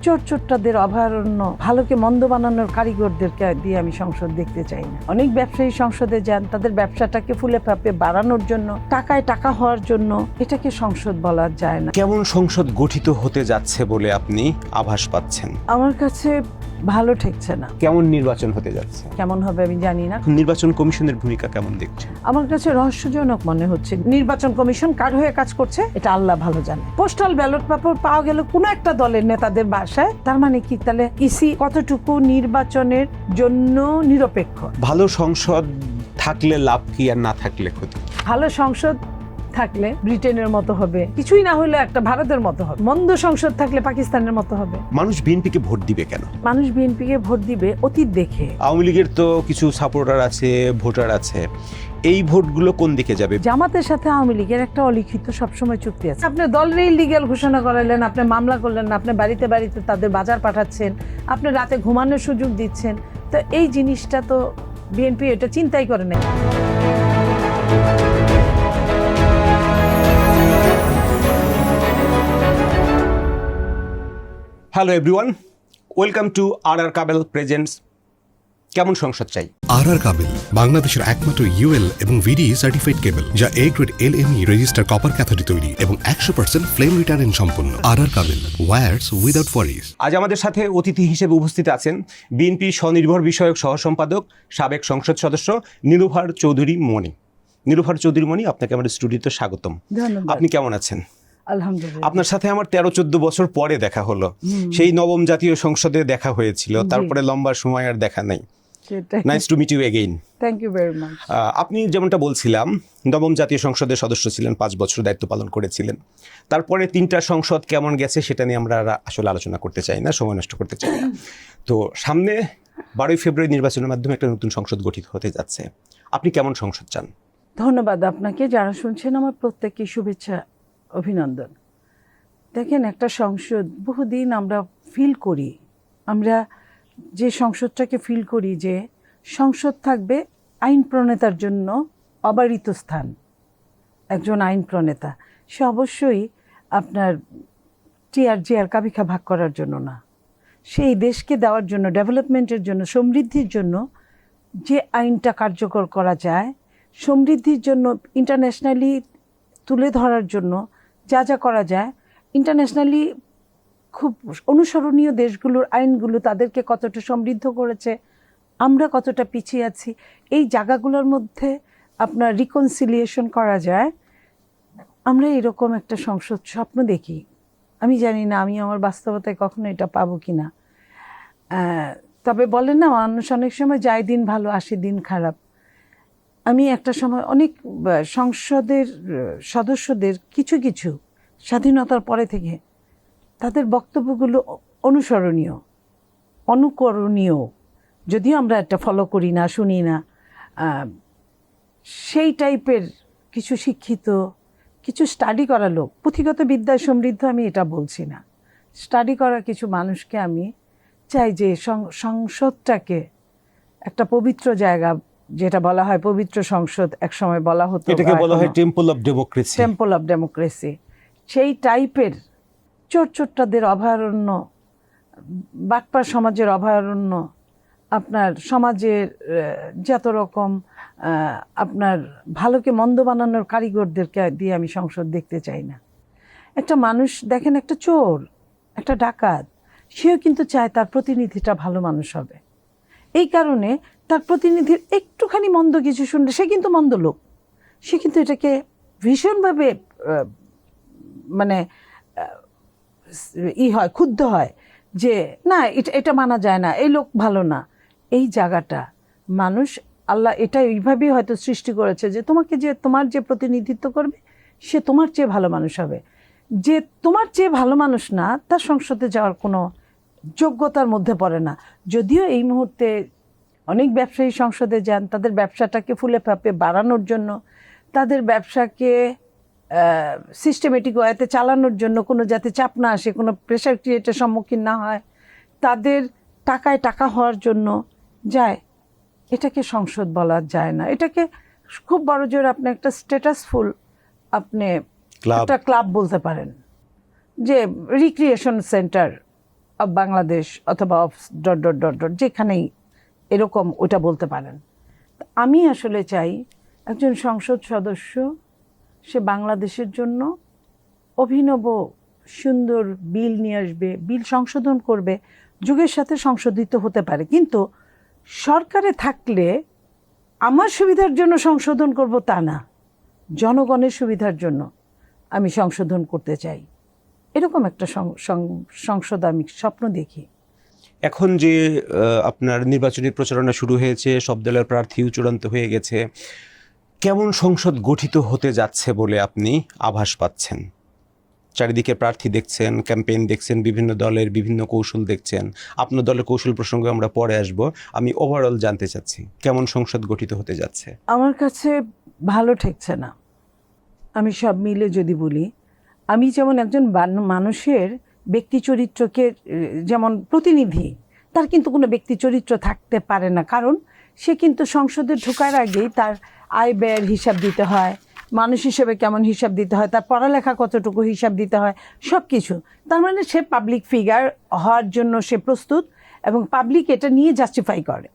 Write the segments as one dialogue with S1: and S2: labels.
S1: চোরটাদের অভয়ারণ্য, ভালোকে মন্দ বানানোর কারিগরদেরকে দিয়ে আমি সংসদ দেখতে চাই না। অনেক ব্যবসায়ী সংসদে যান তাদের ব্যবসাটাকে ফুলে ফাঁপে বাড়ানোর জন্য, টাকায় টাকা হওয়ার জন্য। এটাকে সংসদ বলা যায় না।
S2: কেমন সংসদ গঠিত হতে যাচ্ছে বলে আপনি আভাস পাচ্ছেন?
S1: আমার কাছে ভালো ঠেকছে না।
S2: কেমন নির্বাচন হতে যাচ্ছে?
S1: কেমন হবে আমি জানি না।
S2: নির্বাচন কমিশনের ভূমিকা কেমন দেখছেন?
S1: আমার কাছে রহস্যজনক মনে হচ্ছে। নির্বাচন কমিশন কার হয়ে কাজ করছে এটা আল্লাহ ভালো জানে। পোস্টাল ব্যালট পেপার পাওয়া গেল কোনো একটা দলের নেতাদের বাসায়, তার মানে কি তাহলে ইসি কতটুকু নির্বাচনের জন্য নিরপেক্ষ?
S2: ভালো সংসদ থাকলে লাভ কি আর না থাকলে ক্ষতি?
S1: ভালো সংসদ থাকলে ব্রিটেনের মতো হবে, কিছুই না হলে একটা ভারতের মতো হবে। মন্দ সংসদ থাকলে পাকিস্তানের মতো হবে।
S2: মানুষ বিএনপিকে ভোট দিবে কেন?
S1: মানুষ বিএনপিকে ভোট দিবে অতীত দেখে।
S2: আওয়ামী লীগের তো কিছু সাপোর্টার আছে, ভোটার আছে, এই ভোটগুলো কোন দিকে যাবে?
S1: জামাতের সাথে আওয়ামী লীগের একটা অলিখিত সবসময় চুক্তি আছে। আপনি দলের ইলিগ্যাল ঘোষণা করালেন, আপনি মামলা করলেন, আপনি বাড়িতে বাড়িতে তাদের বাজার পাঠাচ্ছেন, আপনি রাতে ঘুমানোর সুযোগ দিচ্ছেন। তো এই জিনিসটা তো বিএনপি এটা চিন্তাই করে না।
S2: হ্যালো এভরিওয়ান, ওয়েলকাম টু আর কাবেল প্রেজেন্টস কেমন সংসদ চাই।
S3: আর কাবেল বাংলাদেশের একমাত্র ইউএল এবং ভিডি সার্টিফাইড কেবল, যা A grade LME register copper ক্যাথোডে তৈরি এবং 100% ফ্লেম রিটার্ডেন্ট সম্পন্ন। আর কাবেল, ওয়্যারস উইদাউট ওয়ারিজ।
S2: আজ আমাদের সাথে অতিথি হিসেবে উপস্থিত আছেন বিএনপি স্বনির্ভর বিষয়ক সহ সম্পাদক, সাবেক সংসদ সদস্য নীলুফার চৌধুরী মণি। নীলুফার চৌধুরী মণি, আপনাকে আমাদের স্টুডিওতে স্বাগতম।
S1: ধন্যবাদ।
S2: আপনি কেমন আছেন?
S1: আলহামদুলিল্লাহ।
S2: আপনার সাথে আমার 13-14 বছর পরে দেখা হলো। সেই নবম জাতীয় সংসদে দেখা হয়েছিল, তারপরে লম্বা সময় আর দেখা নাই। Nice to meet you again.
S1: Thank you very much.
S2: আপনি যেমনটা বলছিলাম, নবম জাতীয় সংসদের সদস্য ছিলেন, 5 বছর দায়িত্ব পালন করেছিলেন। তারপরে 3টা সংসদ কেমন গেছে সেটা নিয়ে আমরা আসলে আলোচনা করতে চাই না, সময় নষ্ট করতে চাই না। তো সামনে 12ই ফেব্রুয়ারি নির্বাচনের মাধ্যমে একটা নতুন সংসদ গঠিত হতে যাচ্ছে। আপনি কেমন সংসদ চান?
S1: ধন্যবাদ আপনাকে। যারা শুনছেন আমার প্রত্যেককে শুভেচ্ছা, অভিনন্দন। দেখেন, একটা সংসদ বহুদিন আমরা ফিল করি, আমরা যে সংসদটাকে ফিল করি যে সংসদ থাকবে আইন প্রণেতার জন্য অবারিত স্থান। একজন আইন প্রণেতা সে অবশ্যই আপনার টিআরজিআর কাবিখা ভাগ করার জন্য না, সেই দেশকে দেওয়ার জন্য, ডেভেলপমেন্টের জন্য, সমৃদ্ধির জন্য যে আইনটা কার্যকর করা যায়, সমৃদ্ধির জন্য ইন্টারন্যাশনালি তুলে ধরার জন্য যা যা করা যায়, ইন্টারন্যাশনালি খুব অনুসরণীয় দেশগুলোর আইনগুলো তাদেরকে কতটা সমৃদ্ধ করেছে, আমরা কতটা পিছিয়ে আছি, এই জায়গাগুলোর মধ্যে আপনার রিকনসিলিয়েশন করা যায়। আমরা এরকম একটা সংসদ স্বপ্ন দেখি। আমি জানি না আমি আমার বাস্তবতায় কখনো এটা পাবো কি না। তবে বলেন না, মানুষ অনেক সময় যায় দিন ভালো, আসে দিন খারাপ। আমি একটা সময় অনেক সংসদের সদস্যদের কিছু কিছু স্বাধীনতার পরে থেকে তাদের বক্তব্যগুলো অনুসরণীয়, অনুকরণীয়, যদিও আমরা একটা ফলো করি না, শুনি না, সেই টাইপের কিছু শিক্ষিত, কিছু স্টাডি করা লোক, পুঁথিগত বিদ্যায় সমৃদ্ধ আমি এটা বলছি না, স্টাডি করা কিছু মানুষকে আমি চাই যে সংসদটাকে একটা পবিত্র জায়গা, যেটা বলা হয় পবিত্র সংসদ, এক সময় বলা হতো,
S2: এটাকে বলা হয় temple of democracy.
S1: Temple of democracy. সেই টাইপের চোরটাদের অভয়ারণ্য, বাটপার সমাজের অভয়ারণ্য, আপনার সমাজের যত রকম আপনার ভালোকে মন্দ বানানোর কারিগরদেরকে দিয়ে আমি সংসদ দেখতে চাই না। একটা মানুষ দেখেন, একটা চোর, একটা ডাকাত, সেও কিন্তু চায় তার প্রতিনিধিটা ভালো মানুষ হবে। এই কারণে তার প্রতিনিধির একটুখানি মন্দ কিছু শুনলে সে কিন্তু মন্দ লোক, সে কিন্তু এটাকে ভীষণভাবে মানে হয়, ক্ষুব্ধ হয় যে না, এটা মানা যায় না, এই লোক ভালো না। এই জায়গাটা মানুষ, আল্লাহ এটা এইভাবেই হয়তো সৃষ্টি করেছে যে তোমাকে, যে তোমার যে প্রতিনিধিত্ব করবে সে তোমার চেয়ে ভালো মানুষ হবে। যে তোমার চেয়ে ভালো মানুষ না, তার সংসদে যাওয়ার কোনো যোগ্যতার মধ্যে পড়ে না। যদিও এই মুহূর্তে অনেক ব্যবসায়ী সংসদে যান তাদের ব্যবসাটাকে ফুলে ফাঁপে বাড়ানোর জন্য, তাদের ব্যবসাকে সিস্টেমেটিক ওয়েতে চালানোর জন্য, কোনো যাতে চাপ না আসে, কোনো প্রেশার ক্রিয়েটের সম্মুখীন না হয়, তাদের টাকায় টাকা হওয়ার জন্য যায়। এটাকে সংসদ বলা যায় না, এটাকে খুব বড় জোর আপনি একটা স্ট্যাটাসফুল আপনি একটা ক্লাব বলতে পারেন, যে রিক্রিয়েশন সেন্টার অফ বাংলাদেশ অথবা of dot dot dot dot যেখানেই এরকম ওটা বলতে পারেন। আমি আসলে চাই একজন সংসদ সদস্য সে বাংলাদেশের জন্য অভিনব সুন্দর বিল নিয়ে আসবে, বিল সংশোধন করবে, যুগের সাথে সংশোধিত হতে পারে, কিন্তু সরকারে থাকলে আমার সুবিধার জন্য সংশোধন করব তা না, জনগণের সুবিধার জন্য আমি সংশোধন করতে চাই। এরকম একটা সংসদ আমি স্বপ্ন দেখি।
S2: এখন যে আপনার নির্বাচনী প্রচারণা শুরু হয়েছে, সব দলের প্রার্থীও চূড়ান্ত হয়ে গেছে, কেমন সংসদ গঠিত হতে যাচ্ছে বলে আপনি আভাস পাচ্ছেন? চারিদিকে প্রার্থী দেখছেন, ক্যাম্পেইন দেখছেন, বিভিন্ন দলের বিভিন্ন কৌশল দেখছেন। আপনার দলের কৌশল প্রসঙ্গে আমরা পরে আসব। আমি ওভারঅল জানতে চাচ্ছি কেমন সংসদ গঠিত হতে যাচ্ছে।
S1: আমার কাছে ভালো ঠেকছে না। আমি সব মিলে যদি বলি, আমি যেমন একজন মানুষের ব্যক্তি চরিত্রকে যেমন প্রতিনিধি, তার কিন্তু কোনো ব্যক্তি চরিত্র থাকতে পারে না, কারণ সে কিন্তু সংসদে ঢোকার আগেই তার আয় ব্যয়ের হিসাব দিতে হয়, মানুষ হিসেবে কেমন হিসাব দিতে হয়, তার পড়ালেখা কতটুকু হিসাব দিতে হয়, সব কিছু। তার মানে সে পাবলিক ফিগার হওয়ার জন্য সে প্রস্তুত এবং পাবলিক এটা নিয়ে জাস্টিফাই করে।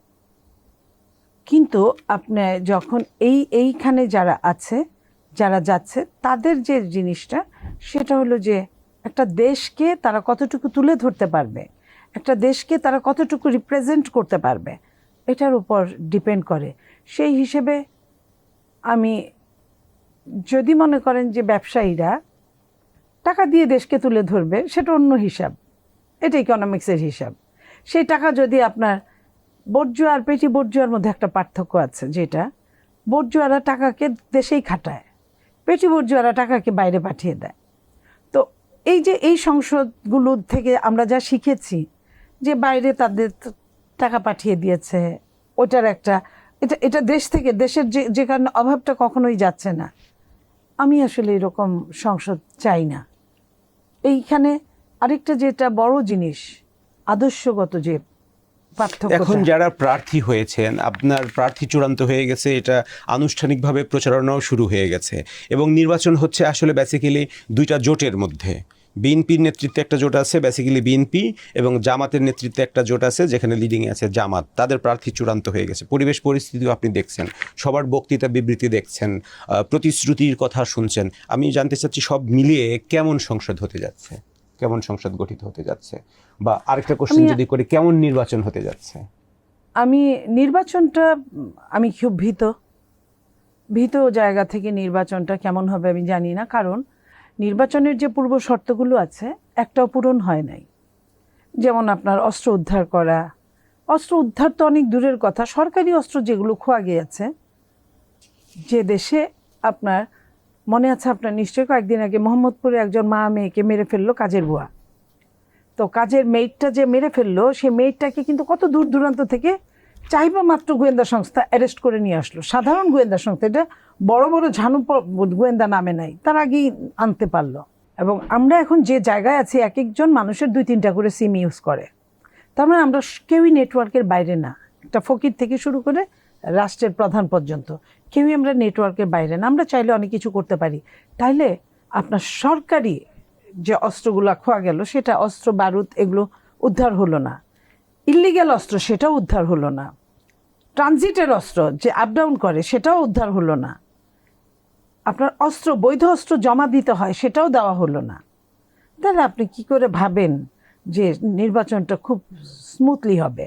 S1: কিন্তু আপনি যখন এইখানে যারা আছে, যারা যাচ্ছে, তাদের যে জিনিসটা সেটা হলো যে একটা দেশকে তারা কতটুকু তুলে ধরতে পারবে, একটা দেশকে তারা কতটুকু রিপ্রেজেন্ট করতে পারবে, এটার উপর ডিপেন্ড করে। সেই হিসেবে আমি যদি মনে করেন যে ব্যবসায়ীরা টাকা দিয়ে দেশকে তুলে ধরবে, সেটা অন্য হিসাব, এটা ইকোনমিক্সের হিসাব। সেই টাকা যদি আপনার বর্জ্য আর পেটি বর্জ্যের মধ্যে একটা পার্থক্য আছে, যেটা বর্জ্যরা টাকাকে দেশেই খাটায়, পেটি বর্জ্যরা টাকাকে বাইরে পাঠিয়ে দেয়। তো এই যে এই সংসদগুলো থেকে আমরা যা শিখেছি যে বাইরে তাদের টাকা পাঠিয়ে দিয়েছে, ওটার একটা এটা দেশ থেকে দেশের যে কারণে অভাবটা কখনোই যাচ্ছে না। আমি আসলে এরকম সংসদ চাই না। এইখানে আরেকটা যেটা বড় জিনিস, আদর্শগত যে পার্থক্য।
S2: এখন যারা প্রার্থী হয়েছেন, আপনার প্রার্থী চূড়ান্ত হয়ে গেছে, এটা আনুষ্ঠানিকভাবে প্রচারণাও শুরু হয়ে গেছে, এবং নির্বাচন হচ্ছে আসলে বেসিক্যালি দুইটা জোটের মধ্যে। বিএনপির নেতৃত্বে একটা জোট আছে, বেসিক্যালি বিএনপি, এবং জামাতের নেতৃত্বে একটা জোট আছে যেখানে লিডিংয়ে আছে জামাত। তাদের প্রার্থী চূড়ান্ত হয়ে গেছে। পরিবেশ পরিস্থিতিও আপনি দেখছেন, সবার বক্তৃতা বিবৃতি দেখছেন, প্রতিশ্রুতির কথা শুনছেন। আমি জানতে চাচ্ছি সব মিলিয়ে কেমন সংসদ হতে যাচ্ছে, কেমন সংসদ গঠিত হতে যাচ্ছে, বা আরেকটা কোশ্চেন যদি করি, কেমন নির্বাচন হতে যাচ্ছে?
S1: আমি নির্বাচনটা আমি খুব ভীত জায়গা থেকে নির্বাচনটা কেমন হবে আমি জানি না, কারণ নির্বাচনের যে পূর্ব শর্তগুলো আছে একটাও পূরণ হয় নাই। যেমন আপনার অস্ত্র উদ্ধার করা, অস্ত্র উদ্ধার তো অনেক দূরের কথা, সরকারি অস্ত্র যেগুলো খোয়া গিয়েছে, যে দেশে আপনার মনে আছে আপনার নিশ্চয়ই কয়েকদিন আগে মোহাম্মদপুরে একজন মা মেয়েকে মেরে ফেললো কাজের বুয়া। তো কাজের মেয়েটা যে মেরে ফেললো, সে মেয়েটাকে কিন্তু কত দূর দূরান্ত থেকে চাইবা মাত্র গোয়েন্দা সংস্থা অ্যারেস্ট করে নিয়ে আসলো। সাধারণ গোয়েন্দা সংস্থা, এটা বড় বড় ঝানু গোয়েন্দা নামে নাই, তার আগেই আনতে পারলো। এবং আমরা এখন যে জায়গায় আছি, এক একজন মানুষের 2-3টা করে সিম ইউজ করে। তার মানে আমরা কেউই নেটওয়ার্কের বাইরে না, একটা ফকির থেকে শুরু করে রাষ্ট্রের প্রধান পর্যন্ত কেউই আমরা নেটওয়ার্কের বাইরে না। আমরা চাইলে অনেক কিছু করতে পারি। তাইলে আপনার সরকারি যে অস্ত্রগুলো খোয়া গেল, সেটা অস্ত্র বারুদ এগুলো উদ্ধার হলো না, ইল্লিগ্যাল অস্ত্র সেটাও উদ্ধার হলো না, ট্রানজিটের অস্ত্র যে আপ ডাউন করে সেটাও উদ্ধার হলো না, আপনার অস্ত্র বৈধ অস্ত্র জমা দিতে হয় সেটাও দেওয়া হলো না। তাহলে আপনি কি করে ভাবেন যে নির্বাচনটা খুব স্মুথলি হবে?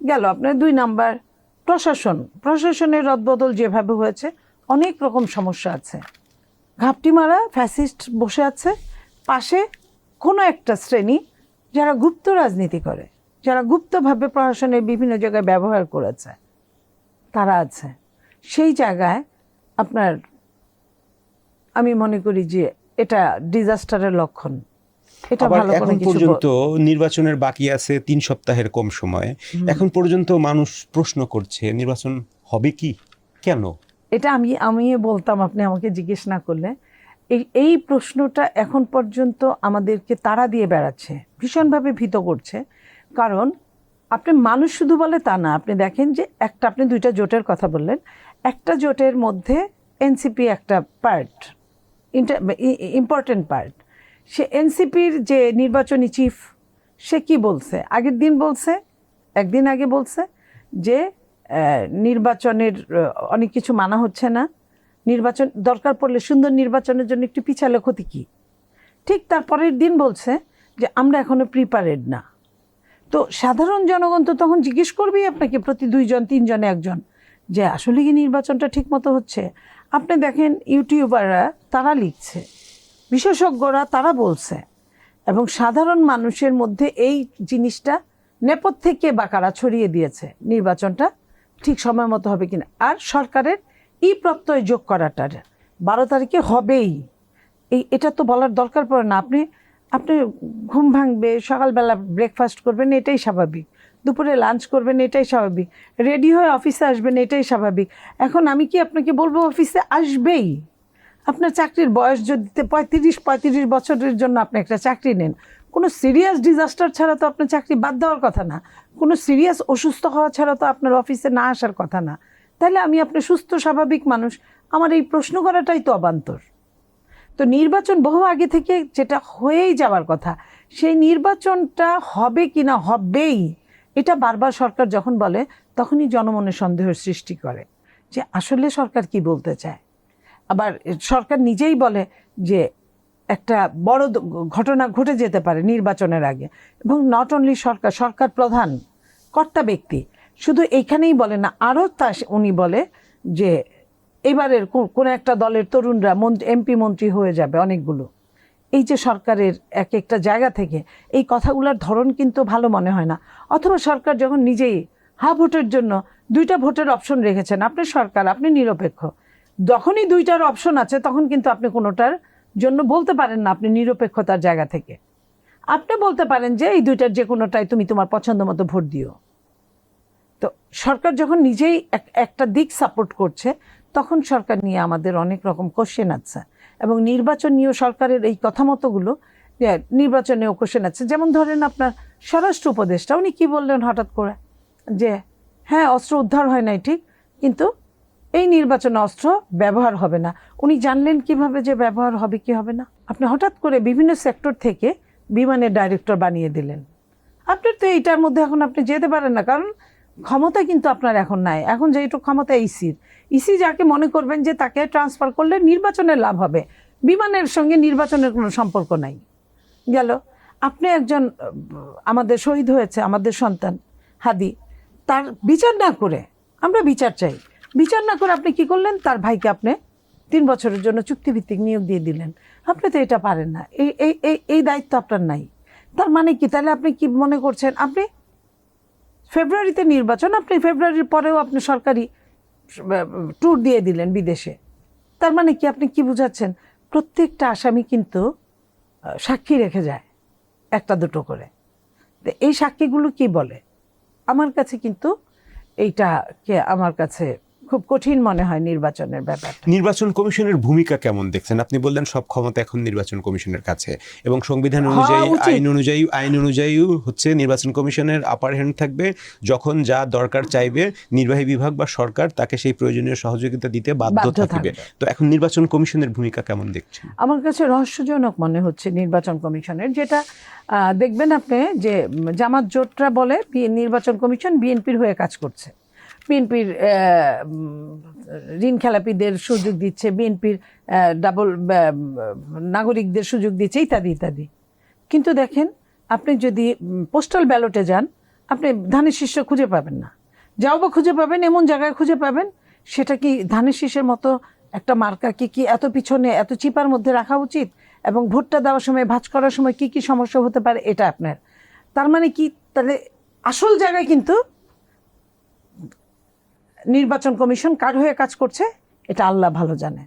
S1: গেল আপনার 2 নাম্বার প্রশাসনের রদবদল যেভাবে হয়েছে, অনেক রকম সমস্যা আছে। ঘাপটি মারা ফ্যাসিস্ট বসে আছে পাশে, কোনো একটা শ্রেণী যারা গুপ্ত রাজনীতি করে, যারা গুপ্তভাবে প্রশাসনের বিভিন্ন জায়গায় ব্যবহার করেছে, তারা আছে। সেই জায়গায় আপনার আমি মনে করি যে এটা ডিজাস্টারের লক্ষণ। এটা ভালো করে
S2: এখন
S1: কিছু
S2: পর্যন্ত নির্বাচনের বাকি আছে 3 সপ্তাহের কম সময়। এখন পর্যন্ত মানুষ প্রশ্ন করছে নির্বাচন হবে কি, কেন?
S1: এটা আমি বলতাম, আপনি আমাকে জিজ্ঞেস না করলে। এই প্রশ্নটা এখন পর্যন্ত আমাদেরকে তাড়া দিয়ে বেড়াচ্ছে, ভীষণভাবে ভীত করছে। কারণ আপনি মানুষ শুধু বলে তা না, আপনি দেখেন যে আপনি 2টা জোটের কথা বললেন, একটা জোটের মধ্যে এনসিপি একটা পার্ট, ইম্পর্টেন্ট পার্ট। সে এনসিপির যে নির্বাচনী চিফ, সে কি বলছে? আগের দিন বলছে, একদিন আগে বলছে যে নির্বাচনের অনেক কিছু মানা হচ্ছে না, নির্বাচন দরকার পড়লে সুন্দর নির্বাচনের জন্য একটু পিছালে ক্ষতি কী। ঠিক তার পরের দিন বলছে যে আমরা এখনো প্রিপারেড না। তো সাধারণ জনগণ তো তখন জিজ্ঞেস করবেই আপনাকে, প্রতি 2 জন 3 জনে একজন, যে আসলে কি নির্বাচনটা ঠিক মতো হচ্ছে? আপনি দেখেন ইউটিউবাররা তারা লিখছে, বিশেষজ্ঞরা তারা বলছে, এবং সাধারণ মানুষের মধ্যে এই জিনিসটা নেপথ্যে বাঁকারা ছড়িয়ে দিয়েছে নির্বাচনটা ঠিক সময় মতো হবে কিনা। আর সরকারের প্রত্যয় যোগ করাটার 12 তারিখে হবেই, এটা তো বলার দরকার পড়ে না। আপনি ঘুম ভাঙবে, সকালবেলা ব্রেকফাস্ট করবেন, এটাই স্বাভাবিক, দুপুরে লাঞ্চ করবেন, এটাই স্বাভাবিক, রেডি হয়ে অফিসে আসবেন, এটাই স্বাভাবিক। এখন আমি কি আপনাকে বলবো অফিসে আসবেই? আপনার চাকরির বয়স যদি 35 বছরের জন্য আপনি একটা চাকরি নেন, কোনো সিরিয়াস ডিজাস্টার ছাড়া তো আপনার চাকরি বাদ দেওয়ার কথা না, কোনো সিরিয়াস অসুস্থ হওয়া ছাড়া তো আপনার অফিসে না আসার কথা না। তাহলে আমি আপনার সুস্থ স্বাভাবিক মানুষ, আমার এই প্রশ্ন করাটাই তো অবান্তর। তো নির্বাচন বহু আগে থেকে যেটা হয়েই যাওয়ার কথা, সেই নির্বাচনটা হবে কি না হবেই, এটা বারবার সরকার যখন বলে তখনই জনমনে সন্দেহের সৃষ্টি করে যে আসলে সরকার কি বলতে চায়। আবার সরকার নিজেই বলে যে একটা বড় ঘটনা ঘটে যেতে পারে নির্বাচনের আগে, এবং নট অনলি সরকার প্রধান কর্তা ব্যক্তি শুধু এইখানেই বলে না, আরও উনি বলে যে এবারের কোনো একটা দলের তরুণরা এমপি মন্ত্রী হয়ে যাবে অনেকগুলো। এই যে সরকারের এক একটা জায়গা থেকে এই কথাগুলোর ধরন কিন্তু ভালো মনে হয় না। অথবা সরকার যখন নিজেই ভোটের জন্য 2টা ভোটের অপশন রেখেছেন, আপনি সরকার, আপনি নিরপেক্ষ, যখনই 2টার অপশন আছে তখন কিন্তু আপনি কোনোটার জন্য বলতে পারেন না আপনি নিরপেক্ষতার জায়গা থেকে। আপনি বলতে পারেন যে এই 2টার যে কোনোটাই তুমি তোমার পছন্দ মতো ভোট দিও। তো সরকার যখন নিজেই একটা দিক সাপোর্ট করছে, তখন সরকার নিয়ে আমাদের অনেক রকম কোশ্চেন আছে, এবং নির্বাচন নিয়েও সরকারের এই কথা মতোগুলো নির্বাচনেও কোশ্চেন আছে। যেমন ধরেন আপনার স্বরাষ্ট্র উপদেষ্টা, উনি কী বললেন হঠাৎ করে যে হ্যাঁ অস্ত্র উদ্ধার হয় নাই ঠিক, কিন্তু এই নির্বাচনে অস্ত্র ব্যবহার হবে না। উনি জানলেন কিভাবে যে ব্যবহার হবে কি হবে না? আপনি হঠাৎ করে বিভিন্ন সেক্টর থেকে বিমানের ডাইরেক্টর বানিয়ে দিলেন। আপনার তো এইটার মধ্যে এখন আপনি যেতে পারেন না, কারণ ক্ষমতা কিন্তু আপনার এখন নাই। এখন যেহেতু ক্ষমতা ইসি যাকে মনে করবেন যে তাকে ট্রান্সফার করলে নির্বাচনের লাভ হবে, বিমানের সঙ্গে নির্বাচনের কোনো সম্পর্ক নাই। গেল আপনি একজন, আমাদের শহীদ হয়েছে আমাদের সন্তান হাদি, তার বিচার না করে, আমরা বিচার চাই, বিচার না করে আপনি কি করলেন, তার ভাইকে আপনি 3 বছরের জন্য চুক্তিভিত্তিক নিয়োগ দিয়ে দিলেন। আপনি তো এটা পারেন না, এই দায়িত্ব আপনার নাই। তার মানে কি? তাহলে আপনি কি মনে করছেন আপনি ফেব্রুয়ারিতে নির্বাচন, আপনি ফেব্রুয়ারির পরেও আপনি সরকারি ট্যুর দিয়ে দিলেন বিদেশে। তার মানে কি? আপনি কি বুঝাচ্ছেন? প্রত্যেকটা আসামি কিন্তু সাক্ষী রেখে যায় 1-2 করে। তো এই সাক্ষীগুলো কি বলে? আমার কাছে কিন্তু এইটাকে আমার কাছে খুব কঠিন মনে হয় নির্বাচনের ব্যাপারটা।
S2: নির্বাচন কমিশনের ভূমিকা কেমন দেখছেন? আপনি বললেন সব ক্ষমতা এখন নির্বাচন কমিশনের কাছে, এবং সংবিধান অনুযায়ী আইন অনুযায়ী হচ্ছে নির্বাচন কমিশনের আপার হ্যান্ড থাকবে। যখন যা দরকার চাইবে নির্বাহী বিভাগ বা সরকার তাকে সেই প্রয়োজনীয় সহযোগিতা দিতে বাধ্য থাকবে। তো এখন নির্বাচন কমিশনের ভূমিকা কেমন দেখছেন?
S1: আমার কাছে রহস্যজনক মনে হচ্ছে নির্বাচন কমিশনের, যেটা দেখবেন আপনি যে জামাত জোটরা বলে নির্বাচন কমিশন বিএনপির হয়ে কাজ করছে, বিএনপির ঋণ খেলাপিদের সুযোগ দিচ্ছে, বিএনপির ডাবল নাগরিকদের সুযোগ দিচ্ছে, ইত্যাদি ইত্যাদি। কিন্তু দেখেন আপনি যদি পোস্টাল ব্যালটে যান, আপনি ধানের শীর্ষ খুঁজে পাবেন না। যাও বা খুঁজে পাবেন, এমন জায়গায় খুঁজে পাবেন, সেটা কি ধানের শীষের মতো একটা মার্কা কি এত পিছনে এত চিপার মধ্যে রাখা উচিত? এবং ভোটটা দেওয়ার সময় ভাঁজ করার সময় কি সমস্যা হতে পারে এটা আপনার। তার মানে কি? তাহলে আসল জায়গায় কিন্তু নির্বাচন কমিশন কার হয়ে কাজ করছে এটা আল্লাহ ভালো জানে,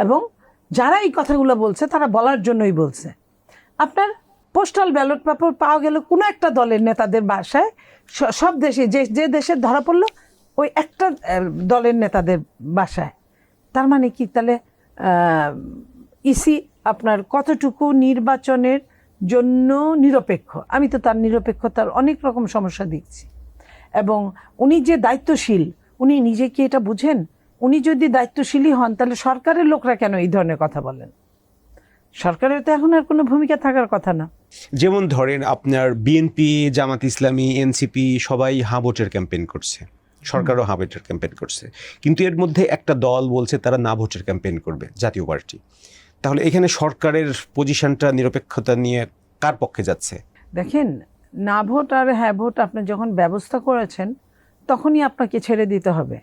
S1: এবং যারা এই কথাগুলো বলছে তারা বলার জন্যই বলছে। আপনার পোস্টাল ব্যালট পেপার পাওয়া গেল কোনো একটা দলের নেতাদের বাসায়, সব দেশে যে দেশের ধরা পড়লো ওই একটা দলের নেতাদের বাসায়। তার মানে কি? তাহলে ইসি আপনার কতটুকু নির্বাচনের জন্য নিরপেক্ষ? আমি তো তার নিরপেক্ষতার অনেক রকম সমস্যা দেখছি। এবং উনি যে দায়িত্বশীল, উনি নিজে কি এটা বুঝেন? উনি যদি দায়িত্বশীলই হন তাহলে সরকারের লোকরা কেন এই ধরনের কথা বলেন? সরকারের তো এখন আর কোনো ভূমিকা থাকার কথা না।
S2: যেমন ধরেন আপনার বিএনপি, জামাত ইসলামী, এনসিপি সবাই হা ভোটের ক্যাম্পেইন করছে, সরকারও হা ভোটের ক্যাম্পেইন করছে, কিন্তু এর মধ্যে একটা দল বলছে তারা না ভোটের ক্যাম্পেইন করবে, জাতীয় পার্টি। তাহলে এখানে সরকারের পজিশনটা নিরপেক্ষতা নিয়ে কার পক্ষে যাচ্ছে?
S1: দেখেন, না ভোট আর হ্যাঁ ভোট আপনি যখন ব্যবস্থা করেছেন তখনই আপনাকে ছেড়ে দিতে হবে।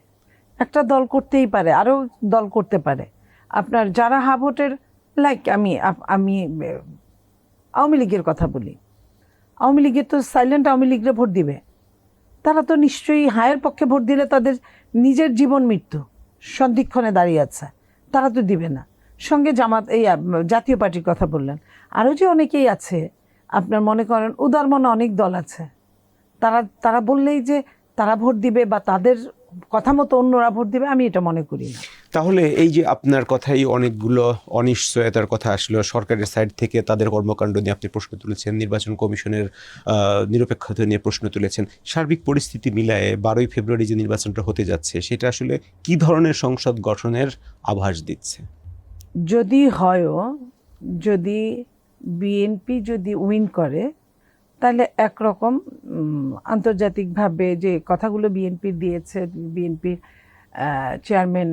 S1: একটা দল করতেই পারে, আরও দল করতে পারে। আপনার যারা হা ভোটের, লাইক আমি আওয়ামী লীগের কথা বলি, আওয়ামী লীগের তো সাইলেন্ট আওয়ামী লীগরে ভোট দিবে, তারা তো নিশ্চয়ই হায়ের পক্ষে ভোট দিলে তাদের নিজের জীবন মৃত্যু সন্ধিক্ষণে দাঁড়িয়ে আছে, তারা তো দিবে না। সঙ্গে জামাত, এই জাতীয় পার্টির কথা বললেন, আরও যে অনেকেই আছে, আপনার মনে করেন উদার মনে অনেক দল আছে, তারা বললেই যে তারা ভোট দিবে বা তাদের কথা মতো অন্যরা ভোট দিবে, আমি এটা মনে করি না।
S2: তাহলে এই যে আপনার কথাই অনেকগুলো অনিশ্চয়তার কথা আসলো, সরকারের সাইড থেকে তাদের কর্মকাণ্ড নিয়ে আপনি প্রশ্ন তুলেছেন, নির্বাচন কমিশনের নিরপেক্ষতা নিয়ে প্রশ্ন তুলেছেন। সার্বিক পরিস্থিতি মিলায়ে 12ই ফেব্রুয়ারি যে নির্বাচনটা হতে যাচ্ছে সেটা আসলে কি ধরনের সংসদ গঠনের আভাস দিচ্ছে?
S1: যদি হয়ও, যদি বিএনপি যদি উইন করে, তাহলে একরকম আন্তর্জাতিকভাবে যে কথাগুলো বিএনপির দিয়েছে, বিএনপির চেয়ারম্যান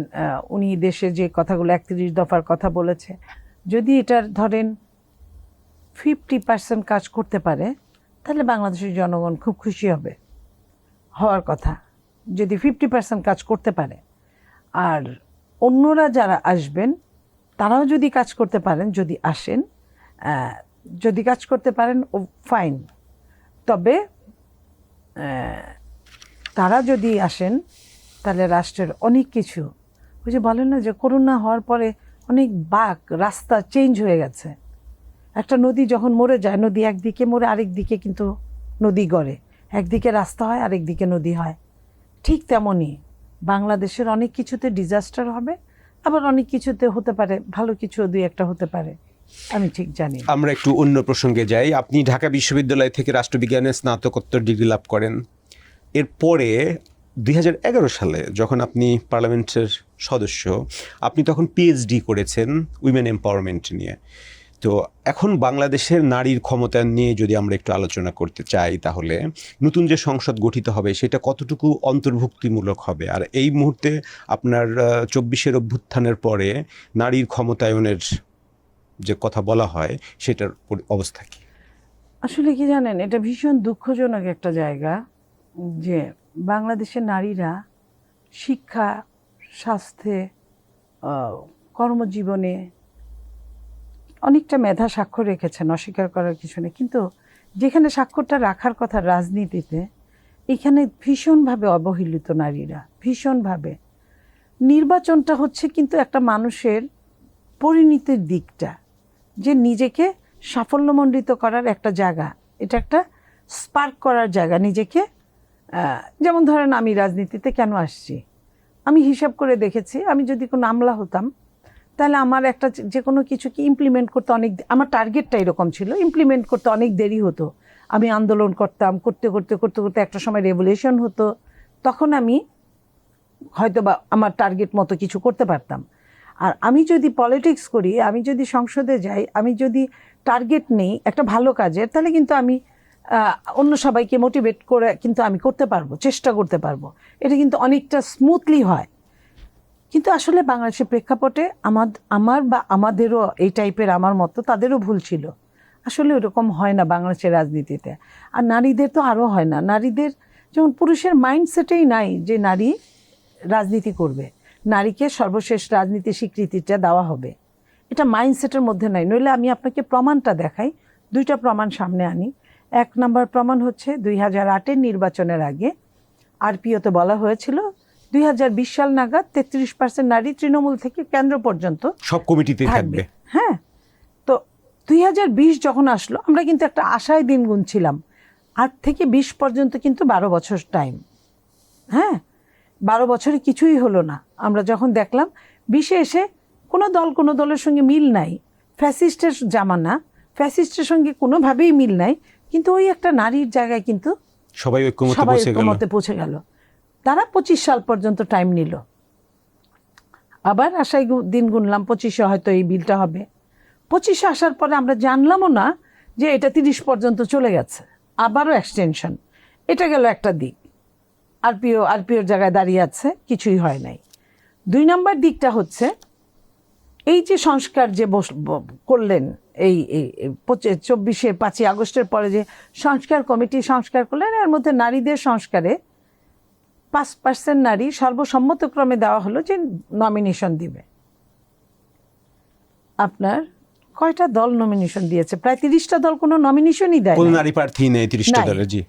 S1: উনি দেশে যে কথাগুলো 31 দফার কথা বলেছে, যদি এটার ধরেন 50% কাজ করতে পারে, তাহলে বাংলাদেশের জনগণ খুব খুশি হবে, হওয়ার কথা। যদি 50% কাজ করতে পারে, আর অন্যরা যারা আসবেন তারাও যদি কাজ করতে পারেন, যদি আসেন, যদি কাজ করতে পারেন ফাইন। তবে তারা যদি আসেন তাহলে রাষ্ট্রের অনেক কিছু, ওই যে বলেন না যে করোনা হওয়ার পরে অনেক রাস্তা চেঞ্জ হয়ে গেছে। একটা নদী যখন মরে যায়, নদী একদিকে মরে আরেক দিকে কিন্তু নদী গড়ে, একদিকে রাস্তা হয় আরেক দিকে নদী হয়। ঠিক তেমনই বাংলাদেশের অনেক কিছুতে ডিজাস্টার হবে, আবার অনেক কিছুতে হতে পারে ভালো কিছু, দুই একটা হতে পারে, আমি ঠিক জানি।
S2: আমরা একটু অন্য প্রসঙ্গে যাই। আপনি ঢাকা বিশ্ববিদ্যালয় থেকে রাষ্ট্রবিজ্ঞানে স্নাতকোত্তর ডিগ্রি লাভ করেন। এরপরে 2011 সালে যখন আপনি পার্লামেন্টের সদস্য, আপনি তখন পিএইচডি করেছেন উইমেন এম্পাওয়ারমেন্ট নিয়ে। তো এখন বাংলাদেশের নারীর ক্ষমতায়ন নিয়ে যদি আমরা একটু আলোচনা করতে চাই, তাহলে নতুন যে সংসদ গঠিত হবে সেটা কতটুকু অন্তর্ভুক্তিমূলক হবে, আর এই মুহূর্তে আপনার 24-এর অভ্যুত্থানের পরে নারীর ক্ষমতায়নের যে কথা বলা হয় সেটার অবস্থা কি?
S1: আসলে কি জানেন, এটা ভীষণ দুঃখজনক একটা জায়গা যে বাংলাদেশের নারীরা শিক্ষা, স্বাস্থ্যে, কর্মজীবনে অনেকটা মেধা স্বাক্ষর রেখেছেন, অস্বীকার করার কিছু নেই। কিন্তু যেখানে স্বাক্ষরটা রাখার কথা রাজনীতিতে, এখানে ভীষণভাবে অবহেলিত নারীরা, ভীষণভাবে। নির্বাচনটা হচ্ছে কিন্তু একটা মানুষের পরিণতির দিকটা, যে নিজেকে সাফল্যমণ্ডিত করার একটা জায়গা, এটা একটা স্পার্ক করার জায়গা নিজেকে। যেমন ধরেন আমি রাজনীতিতে কেন আসছি, আমি হিসাব করে দেখেছি, আমি যদি কোনো আমলা হতাম তাহলে আমার একটা যে কোনো কিছুকে ইমপ্লিমেন্ট করতে আমার টার্গেটটা এরকম ছিল, ইমপ্লিমেন্ট করতে অনেক দেরি হতো। আমি আন্দোলন করতাম, করতে করতে করতে করতে একটা সময় রেভলিউশন হতো, তখন আমি হয়তো বা আমার টার্গেট মতো কিছু করতে পারতাম। আর আমি যদি পলিটিক্স করি, আমি যদি সংসদে যাই, আমি যদি টার্গেট নেই একটা ভালো কাজের, তাহলে কিন্তু আমি অন্য সবাইকে মোটিভেট করে কিন্তু আমি করতে পারবো, চেষ্টা করতে পারবো। এটা কিন্তু অনেকটা স্মুথলি হয়। কিন্তু আসলে বাংলাদেশের প্রেক্ষাপটে আমার বা আমাদেরও এই টাইপের, আমার মতো তাদেরও ভুল ছিল। আসলে ওরকম হয় না বাংলাদেশের রাজনীতিতে। আর নারীদের তো আরও হয় না। নারীদের যেমন পুরুষের মাইন্ডসেটেই নাই যে নারী রাজনীতি করবে, নারীকে সর্বশেষ রাজনীতি স্বীকৃতিটা দেওয়া হবে, এটা মাইন্ডসেটের মধ্যে নাই। নইলে আমি আপনাকে প্রমাণটা দেখাই, দুইটা প্রমাণ সামনে আনি। 1 নম্বর প্রমাণ হচ্ছে 2008-এর নির্বাচনের আগে আরপিওতে বলা হয়েছিল 2020 সাল নাগাদ 33% নারী তৃণমূল থেকে কেন্দ্র পর্যন্ত
S2: সব কমিটিতে থাকবে।
S1: হ্যাঁ, তো 2020 যখন আসলো, আমরা কিন্তু একটা আশায় দিন গুনছিলাম। 8 থেকে 20 পর্যন্ত কিন্তু 12 বছর টাইম। হ্যাঁ, 12 বছরে কিছুই হলো না। আমরা যখন দেখলাম 20-এ এসে কোনো দলের সঙ্গে মিল নাই, ফ্যাসিস্টের জামানা, ফ্যাসিস্টের সঙ্গে কোনোভাবেই মিল নাই, কিন্তু ওই একটা নারীর জায়গায় কিন্তু
S2: সবাই ঐক্যমতে
S1: পৌঁছে গেল। তারা 25 সাল পর্যন্ত টাইম নিল। আবার আশায় দিন গুনলাম 25-এ হয়তো এই বিলটা হবে। 25-এ আসার পরে আমরা জানলামও না যে এটা 30 পর্যন্ত চলে গেছে, আবারও এক্সটেনশন, এটা গেল একটা দিক। আরপিওর জায়গায় দাঁড়িয়ে আছে, কিছুই হয় নাই। 2 নম্বর দিকটা হচ্ছে এই যে সংস্কার যে করলেন, এই 5ই আগস্টের পরে যে সংস্কার কমিটি সংস্কার করলেন, এর মধ্যে নারীদের সংস্কারে 5% নারী সর্বসম্মতক্রমে দেওয়া হলো যে নমিনেশন দিবে। আপনার কয়টা দল নমিনেশন দিয়েছে? প্রায় 30টা দল কোনো নমিনেশনই দেয়
S2: কোন
S1: না।
S2: নারী প্রার্থী নেই 30টা
S1: নাই।
S2: দলের, জি।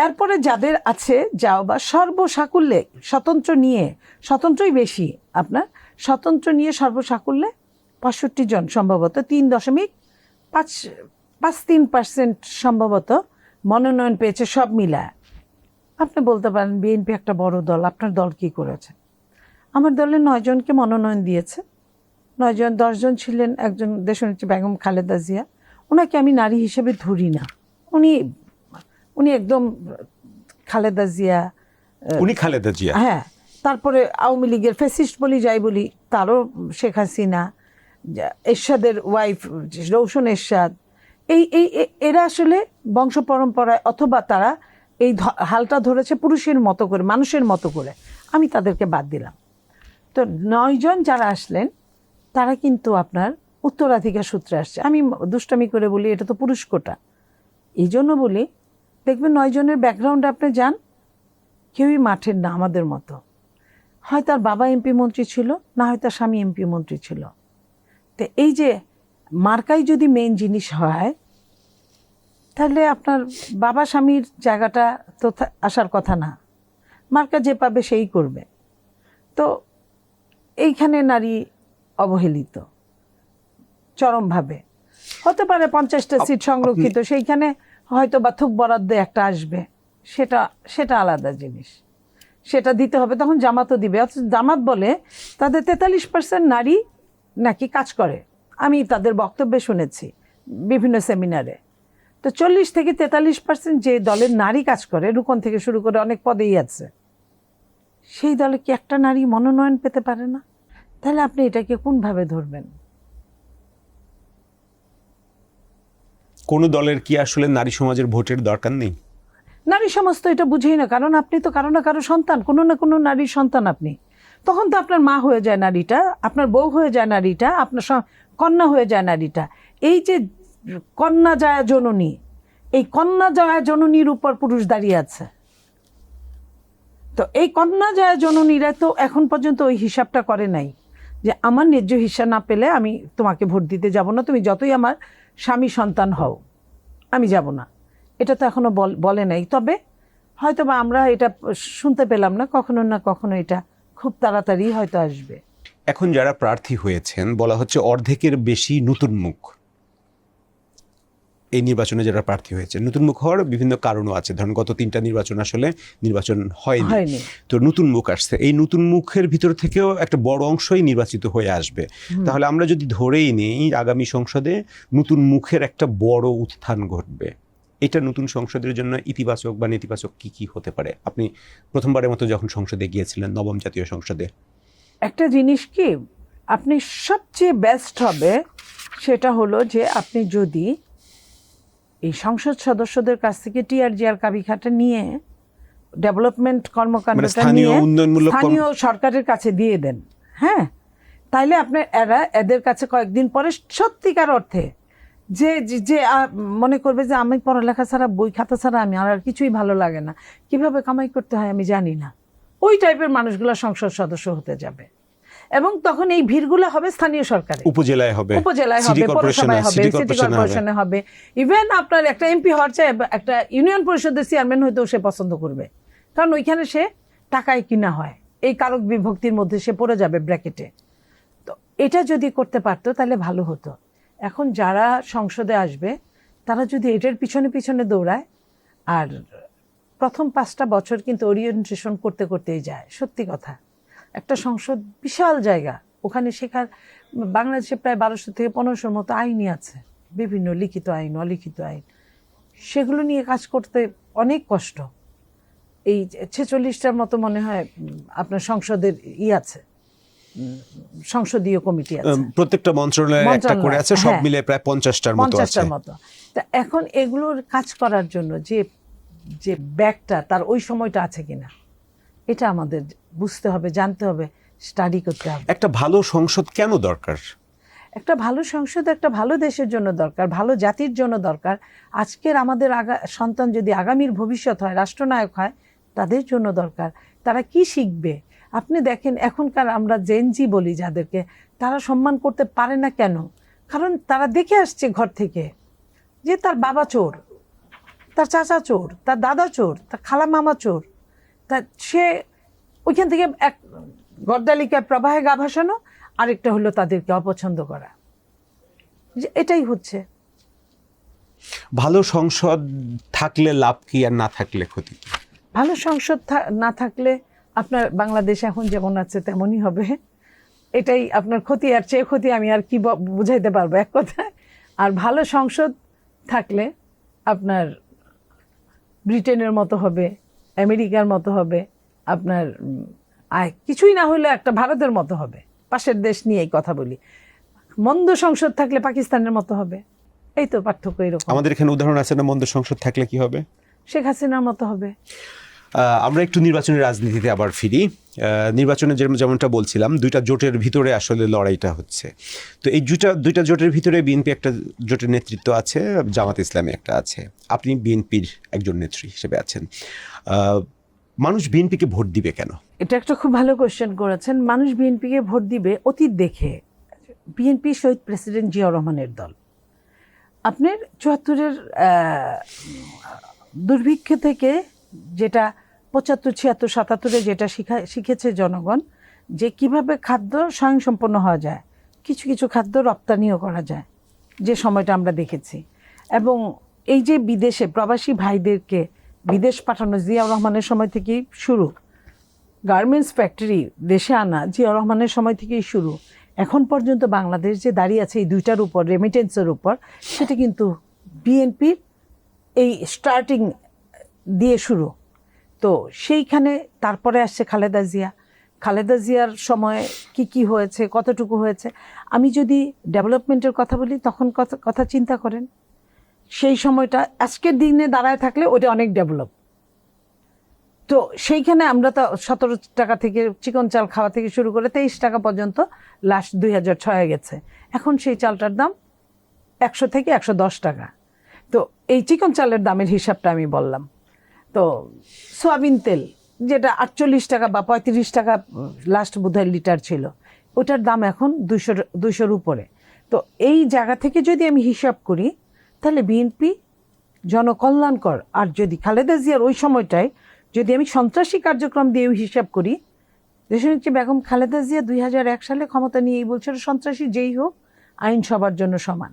S1: এরপরে যাদের আছে যাও বা সর্বসাকুল্যে স্বতন্ত্রই বেশি, আপনার স্বতন্ত্র নিয়ে সর্বসাকুল্যে 65 জন সম্ভবত 3.53% সম্ভবত মনোনয়ন পেয়েছে সব মিলায়। আপনি বলতে পারেন বিএনপি একটা বড় দল, আপনার দল কি করেছে? আমার দলে 9 জনকে মনোনয়ন দিয়েছে। 9 জন, 10 জন ছিলেন, একজন দেশনেত্রী বেগম খালেদা জিয়া, ওনাকে আমি নারী হিসেবে ধরি না। উনি একদম খালেদা জিয়া,
S2: উনি খালেদা জিয়া,
S1: হ্যাঁ। তারপরে আওয়ামী লীগের ফ্যাসিস্ট বলি যাই বলি, তারও শেখ হাসিনা, এরশাদের ওয়াইফ রৌশন এরশাদ, এরা আসলে বংশ পরম্পরায় অথবা তারা এই হালটা ধরেছে পুরুষের মতো করে, মানুষের মতো করে। আমি তাদেরকে বাদ দিলাম। তো 9 জন যারা আসলেন তারা কিন্তু আপনার উত্তরাধিকার সূত্রে আসছে। আমি দুষ্টামি করে বলি এটা তো পুরুষ কোটা। এই জন্য বলি, দেখবেন 9 জনের ব্যাকগ্রাউন্ডে আপনি যান, কেউই মাঠের না আমাদের মতো। হয় তার বাবা এমপি মন্ত্রী ছিল, না হয় তার স্বামী এমপি মন্ত্রী ছিল। তো এই যে মার্কাই যদি মেইন জিনিস হয়, তাহলে আপনার বাবা স্বামীর জায়গাটা তো আসার কথা না। মার্কা যে পাবে সেই করবে। তো এইখানে নারী অবহেলিত চরমভাবে। হতে পারে 50টা সিট সংরক্ষিত, সেইখানে হয়তো বা থুক বরাদ্দ একটা আসবে, সেটা আলাদা জিনিস, সেটা দিতে হবে, তখন জামাতও দিবে। অথচ জামাত বলে তাদের 43% নারী নাকি কাজ করে, আমি তাদের বক্তব্যে শুনেছি বিভিন্ন সেমিনারে। তো 40 থেকে 43% যে দলের নারী কাজ করে, রুকন থেকে শুরু করে অনেক পদেই আছে, সেই দলে কি একটা নারী মনোনয়ন পেতে পারে না? তাহলে আপনি এটাকে কোনভাবে ধরবেন?
S2: কোন দলের কি আসলে নারী সমাজের ভোটের দরকার নেই?
S1: নারী সমাজ তো এটা বুঝেই না, কারণ আপনি তো কারো না কারো সন্তান, কোনো না কোনো নারীর সন্তান আপনি। তখন তো আপনার মা হয়ে যায় নারীটা, আপনার বউ হয়ে যায় নারীটা, আপনার কন্যা হয়ে যায় নারীটা। এই যে কন্যা যায় জননী, এই কন্যা যায় জননীর উপর পুরুষ দাঁড়িয়ে আছে। তো এই কন্যা যায় জননীরা তো এখন পর্যন্ত ওই হিসাবটা করে নাই যে আমার ন্যায্য হিস্সা না পেলে আমি তোমাকে ভোট দিতে যাব না, তুমি যতই আমার স্বামী সন্তান হও, আমি যাব না। এটা তো এখনো বলে নাই। তবে হয়তো বা আমরা এটা শুনতে পেলাম না, কখনো না কখনো এটা খুব তাড়াতাড়ি হয়তো আসবে।
S2: এখন যারা প্রার্থী হয়েছেন বলা হচ্ছে অর্ধেকের বেশি নতুন মুখ। এই নির্বাচনে যারা প্রার্থী হয়েছে নতুন মুখ হওয়ার বিভিন্ন কারণও আছে। ধরুন গত 3টা নির্বাচন আসলে নির্বাচন হয়নি, তো নতুন মুখ আসছে। এই নতুন মুখের ভিতর থেকেও একটা বড় অংশই নির্বাচিত হয়ে আসবে। তাহলে আমরা যদি ধরেই নিই আগামী সংসদে নতুন মুখের একটা বড় উত্থান ঘটবে, এটা নতুন সংসদের জন্য ইতিবাচক বা নেতিবাচক কি কি হতে পারে? আপনি প্রথমবারের মতো যখন সংসদে গিয়েছিলেন, নবম জাতীয় সংসদে,
S1: একটা জিনিস কি আপনি সবচেয়ে বেস্ট হবে, সেটা হলো যে আপনি যদি এই সংসদ সদস্যদের কাছ থেকে টিআরজিআর কাবিখাটা নিয়ে ডেভেলপমেন্ট কর্মকাণ্ডটা নিয়ে স্থানীয় সরকারের কাছে দিয়ে দেন, হ্যাঁ, তাইলে আপনার এদের কাছে কয়েকদিন পরে সত্যিকার অর্থে যে যে মনে করবে যে আমি পড়ালেখা ছাড়া, বই খাতা ছাড়া আমি আর কিছুই ভালো লাগে না, কিভাবে কামাই করতে হয় আমি জানি না, ওই টাইপের মানুষগুলো সংসদ সদস্য হতে যাবে। এবং তখন এই ভিড়গুলো হবে স্থানীয় সরকারে, উপজেলায় হবে, পৌরসভায় হবে, সিটি কর্পোরেশনে হবে। ইভেন আপনার একটা এমপি হওয়ার চেয়ে একটা ইউনিয়ন পরিষদের চেয়ারম্যান হইতেও সে পছন্দ করবে, কারণ ওইখানে সে টাকায় কিনা হয়, এই কারক বিভক্তির মধ্যে সে পড়ে যাবে ব্র্যাকেটে। তো এটা যদি করতে পারতো তাহলে ভালো হতো। এখন যারা সংসদে আসবে তারা যদি এটার পিছনে পিছনে দৌড়ায়, আর প্রথম 5টা বছর কিন্তু ওরিয়েন্টেশন করতে করতেই যায়। সত্যি কথা, একটা সংসদ বিশাল জায়গা, ওখানে শেখার বাংলাদেশে প্রায় 1200 থেকে 1500 মতো আইনই আছে, বিভিন্ন লিখিত আইন, অলিখিত আইন, সেগুলো নিয়ে কাজ করতে অনেক কষ্ট। এই 46টার মতো মনে হয় আপনার সংসদের আছে, সংসদীয় কমিটি আছে,
S2: প্রত্যেকটা মন্ত্রণালয়ে একটা করে আছে, সব
S1: হ্যাঁ।
S2: মিলে প্রায় 50টার মতো আছে।
S1: 50টার মতো। তা এখন এগুলোর কাজ করার জন্য যে যে ব্যাগটা তার ওই সময়টা আছে কিনা, এটা আমাদের বুঝতে হবে, জানতে হবে, স্টাডি করতে হবে।
S2: একটা ভালো সংসদ কেন দরকার?
S1: একটা ভালো সংসদ একটা ভালো দেশের জন্য দরকার, ভালো জাতির জন্য দরকার। আজকের আমাদের সন্তান যদি আগামীর ভবিষ্যৎ হয়, রাষ্ট্রনায়ক হয়, তাদের জন্য দরকার। তারা কি শিখবে? আপনি দেখেন এখনকার আমরা জেনজি বলি যাদেরকে, তারা সম্মান করতে পারে না কেন? কারণ তারা দেখে আসছে ঘর থেকে যে তার বাবা চোর, তার চাচা চোর, তার দাদা চোর, তার খালা মামা চোর। তা সে ওইখান থেকে এক গর্দালিকায় প্রবাহে গা ভাসানো, আরেকটা হলো তাদেরকে অপছন্দ করা। এটাই হচ্ছে।
S2: ভালো সংসদ থাকলে লাভ কি আর না থাকলে ক্ষতি?
S1: ভালো সংসদ না থাকলে আপনার বাংলাদেশ এখন যেমন আছে তেমনই হবে। এটাই আপনার ক্ষতি, আর চেয়ে ক্ষতি আমি আর কি বুঝাইতে পারবো এক কথায়। আর ভালো সংসদ থাকলে আপনার ব্রিটেনের মতো হবে, আমেরিকার মতো হবে, আপনার কিছুই না হলে একটা ভারতের মতো হবে। পাশের দেশ নিয়েই কথা বলি। মন্দ সংসদ থাকলে পাকিস্তানের মতো হবে। এই তো পার্থক্য এরকম।
S2: আমাদের এখানে উদাহরণ আছে না, মন্দ সংসদ থাকলে কি হবে?
S1: শেখ হাসিনার মতো হবে।
S2: আমরা একটু নির্বাচনী রাজনীতিতে আবার ফিরি। নির্বাচনে যেমনটা বলছিলাম, দুইটা জোটের ভিতরে আসলে লড়াইটা হচ্ছে। তো এই দুইটা জোটের ভিতরে বিএনপি একটা জোটের নেতৃত্ব আছে, জামাত ইসলামী একটা আছে। আপনি বিএনপির একজন নেত্রী হিসেবে আছেন। মানুষ বিএনপিকে ভোট দিবে কেন?
S1: এটা একটা খুব ভালো কোয়েশ্চেন করেছেন। মানুষ বিএনপিকে ভোট দিবে অতীত দেখে। বিএনপি শহীদ প্রেসিডেন্ট জিয়াউর রহমানের দল। আপনার ৭৪-এর দুর্ভিক্ষ থেকে যেটা ৭৫, ৭৬, ৭৭-এ যেটা শিখেছে জনগণ, যে কিভাবে খাদ্য স্বয়ংসম্পন্ন হওয়া যায়, কিছু কিছু খাদ্য রপ্তানিও করা যায়, যে সময়টা আমরা দেখেছি। এবং এই যে বিদেশে প্রবাসী ভাইদেরকে বিদেশ পাঠানো জিয়াউর রহমানের সময় থেকেই শুরু, গার্মেন্টস ফ্যাক্টরি দেশে আনা জিয়াউর রহমানের সময় থেকেই শুরু। এখন পর্যন্ত বাংলাদেশ যে দাঁড়িয়ে আছে এই দুইটার উপর, রেমিটেন্সের উপর, সেটা কিন্তু বিএনপির এই স্টার্টিং দিয়ে শুরু। তো সেইখানে তারপরে আসছে খালেদা জিয়া। খালেদা জিয়ার সময় কি হয়েছে, কতটুকু হয়েছে। আমি যদি ডেভেলপমেন্টের কথা বলি, তখন কথা চিন্তা করেন, সেই সময়টা আজকের দিনে দাঁড়ায় থাকলে ওটা অনেক ডেভেলপ। তো সেইখানে আমরা তো ১৭ টাকা থেকে চিকন চাল খাওয়া থেকে শুরু করে 23 টাকা পর্যন্ত লাস্ট 2006 গেছে। এখন সেই চালটার দাম 100 থেকে 110 টাকা। তো এই চিকন চালের দামের হিসাবটা আমি বললাম। তো সয়াবিন তেল যেটা 48 টাকা বা 35 টাকা লাস্ট বোধহয় লিটার ছিল, ওটার দাম এখন 200-র উপরে। তো এই জায়গা থেকে যদি আমি হিসাব করি, তাহলে বিএনপি জনকল্যাণকর। আর যদি খালেদা জিয়ার ওই সময়টায় যদি আমি সন্ত্রাসী কার্যক্রম দিয়েও হিসাব করি, দেশনেত্রী বেগম খালেদা জিয়া 2001 সালে ক্ষমতা নিয়েই বলছিল সন্ত্রাসী যেই হোক আইন সবার জন্য সমান।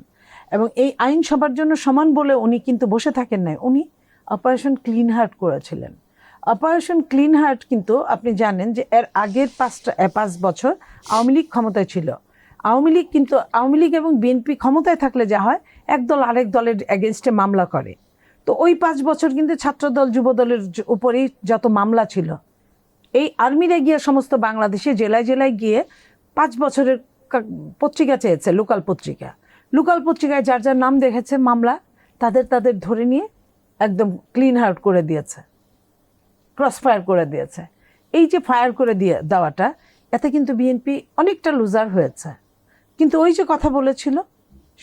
S1: এবং এই আইন সবার জন্য সমান বলে উনি কিন্তু বসে থাকেন নাই, উনি অপারেশন ক্লিন হার্ট করেছিলেন। অপারেশন ক্লিন হার্ট কিন্তু আপনি জানেন যে এর আগের 5 বছর আওয়ামী লীগ ক্ষমতায় ছিল। আওয়ামী লীগ এবং বিএনপি ক্ষমতায় থাকলে যা হয়, এক দল আরেক দলের এগেনস্টে মামলা করে। তো ওই 5 বছর কিন্তু ছাত্রদল যুবদলের উপরেই যত মামলা ছিল, এই আর্মিরা গিয়ে সমস্ত বাংলাদেশে জেলায় জেলায় গিয়ে 5 বছরের পত্রিকা চেয়েছে, লোকাল পত্রিকায় যার যার নাম দেখেছে মামলা, তাদের ধরে নিয়ে একদম ক্লিন হার্ট করে দিয়েছে, ক্রস ফায়ার করে দিয়েছে। এই যে ফায়ার করে দেওয়াটা, এতে কিন্তু বিএনপি অনেকটা লুজার হয়েছে। কিন্তু ওই যে কথা বলেছিল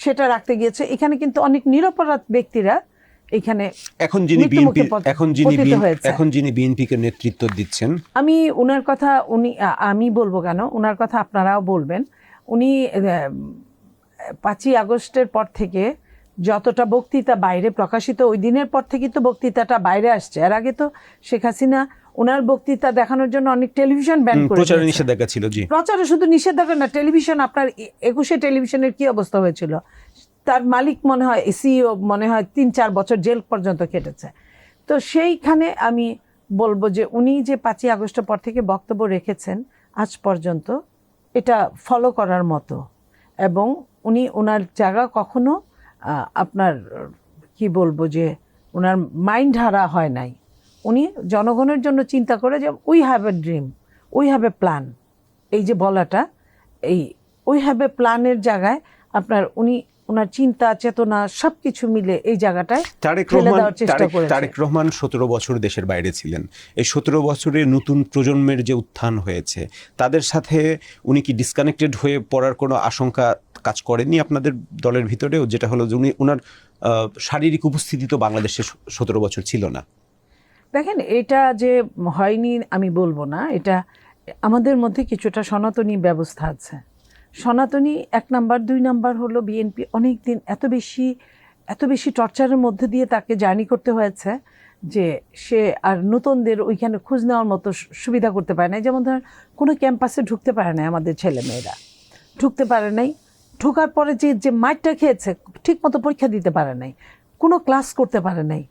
S1: সেটা রাখতে গিয়েছে। এখানে কিন্তু অনেক নিরপরাধ ব্যক্তিরা এখানে
S2: এখন যিনি বিএনপিকে নেতৃত্ব দিচ্ছেন, আমি বলবো কেন, ওনার কথা আপনারাও বলবেন। উনি 5ই আগস্টের পর থেকে যতটা বক্তৃতা বাইরে প্রকাশিত, ওই দিনের পর থেকে তো বক্তৃতাটা বাইরে আসছে। এর আগে তো শেখ হাসিনা ওনার বক্তৃতা দেখানোর জন্য অনেক টেলিভিশন ব্যান করে প্রচারে নিষেধাজ্ঞা ছিল। জি, প্রচারে
S1: শুধু নিষেধাজ্ঞা না, টেলিভিশন আপনার 21-এ টেলিভিশনের কি অবস্থা হয়েছিল, তার মালিক মনে হয় সিইও মনে হয় 3-4 বছর জেল পর্যন্ত কেটেছে। তো সেইখানে আমি বলবো যে উনি যে 5ই আগস্টের পর থেকে বক্তব্য রেখেছেন আজ পর্যন্ত, এটা ফলো করার মতো। এবং উনি ওনার জায়গা কখনো আপনার কি বলবো যে ওনার মাইন্ড হারা হয় নাই। উনি জনগণের জন্য চিন্তা করে যে we have a dream, we have a plan, এই যে বলাটা, এই ওইভাবে প্ল্যানের জায়গায় আপনার ওনার চিন্তা চেতনা সব কিছু মিলে এই জায়গাটায় ফেলে দেওয়ার চেষ্টা করেছে।
S2: তারেক রহমান 17 বছর দেশের বাইরে ছিলেন। এই 17 বছরে নতুন প্রজন্মের যে উত্থান হয়েছে তাদের সাথে উনি কি ডিসকানেক্টেড হয়ে পড়ার কোনো আশঙ্কা কাজ করেনি আপনাদের দলের ভিতরেও? যেটা হলো যে ওনার শারীরিক উপস্থিতি তো বাংলাদেশে 17 বছর ছিল না।
S1: দেখেন, এটা যে হয়নি আমি বলবো না, এটা আমাদের মধ্যে কিছুটা সনাতনী ব্যবস্থা আছে। সনাতনী 1 নাম্বার, 2 নাম্বার হলো বিএনপি অনেক দিন এত বেশি টর্চারের মধ্যে দিয়ে তাকে জার্নি করতে হয়েছে যে সে আর নতুনদের ওইখানে খোঁজ নেওয়ার মতো সুবিধা করতে পারে না। যেমন ধরেন কোনো ক্যাম্পাসে ঢুকতে পারে না, আমাদের ছেলেমেয়েরা ঢুকতে পারে নাই। ঢোকার পরে যে মাইটটা খেয়েছে, ঠিক মতো পরীক্ষা দিতে পারে নাই, কোনো ক্লাস করতে পারে নাই।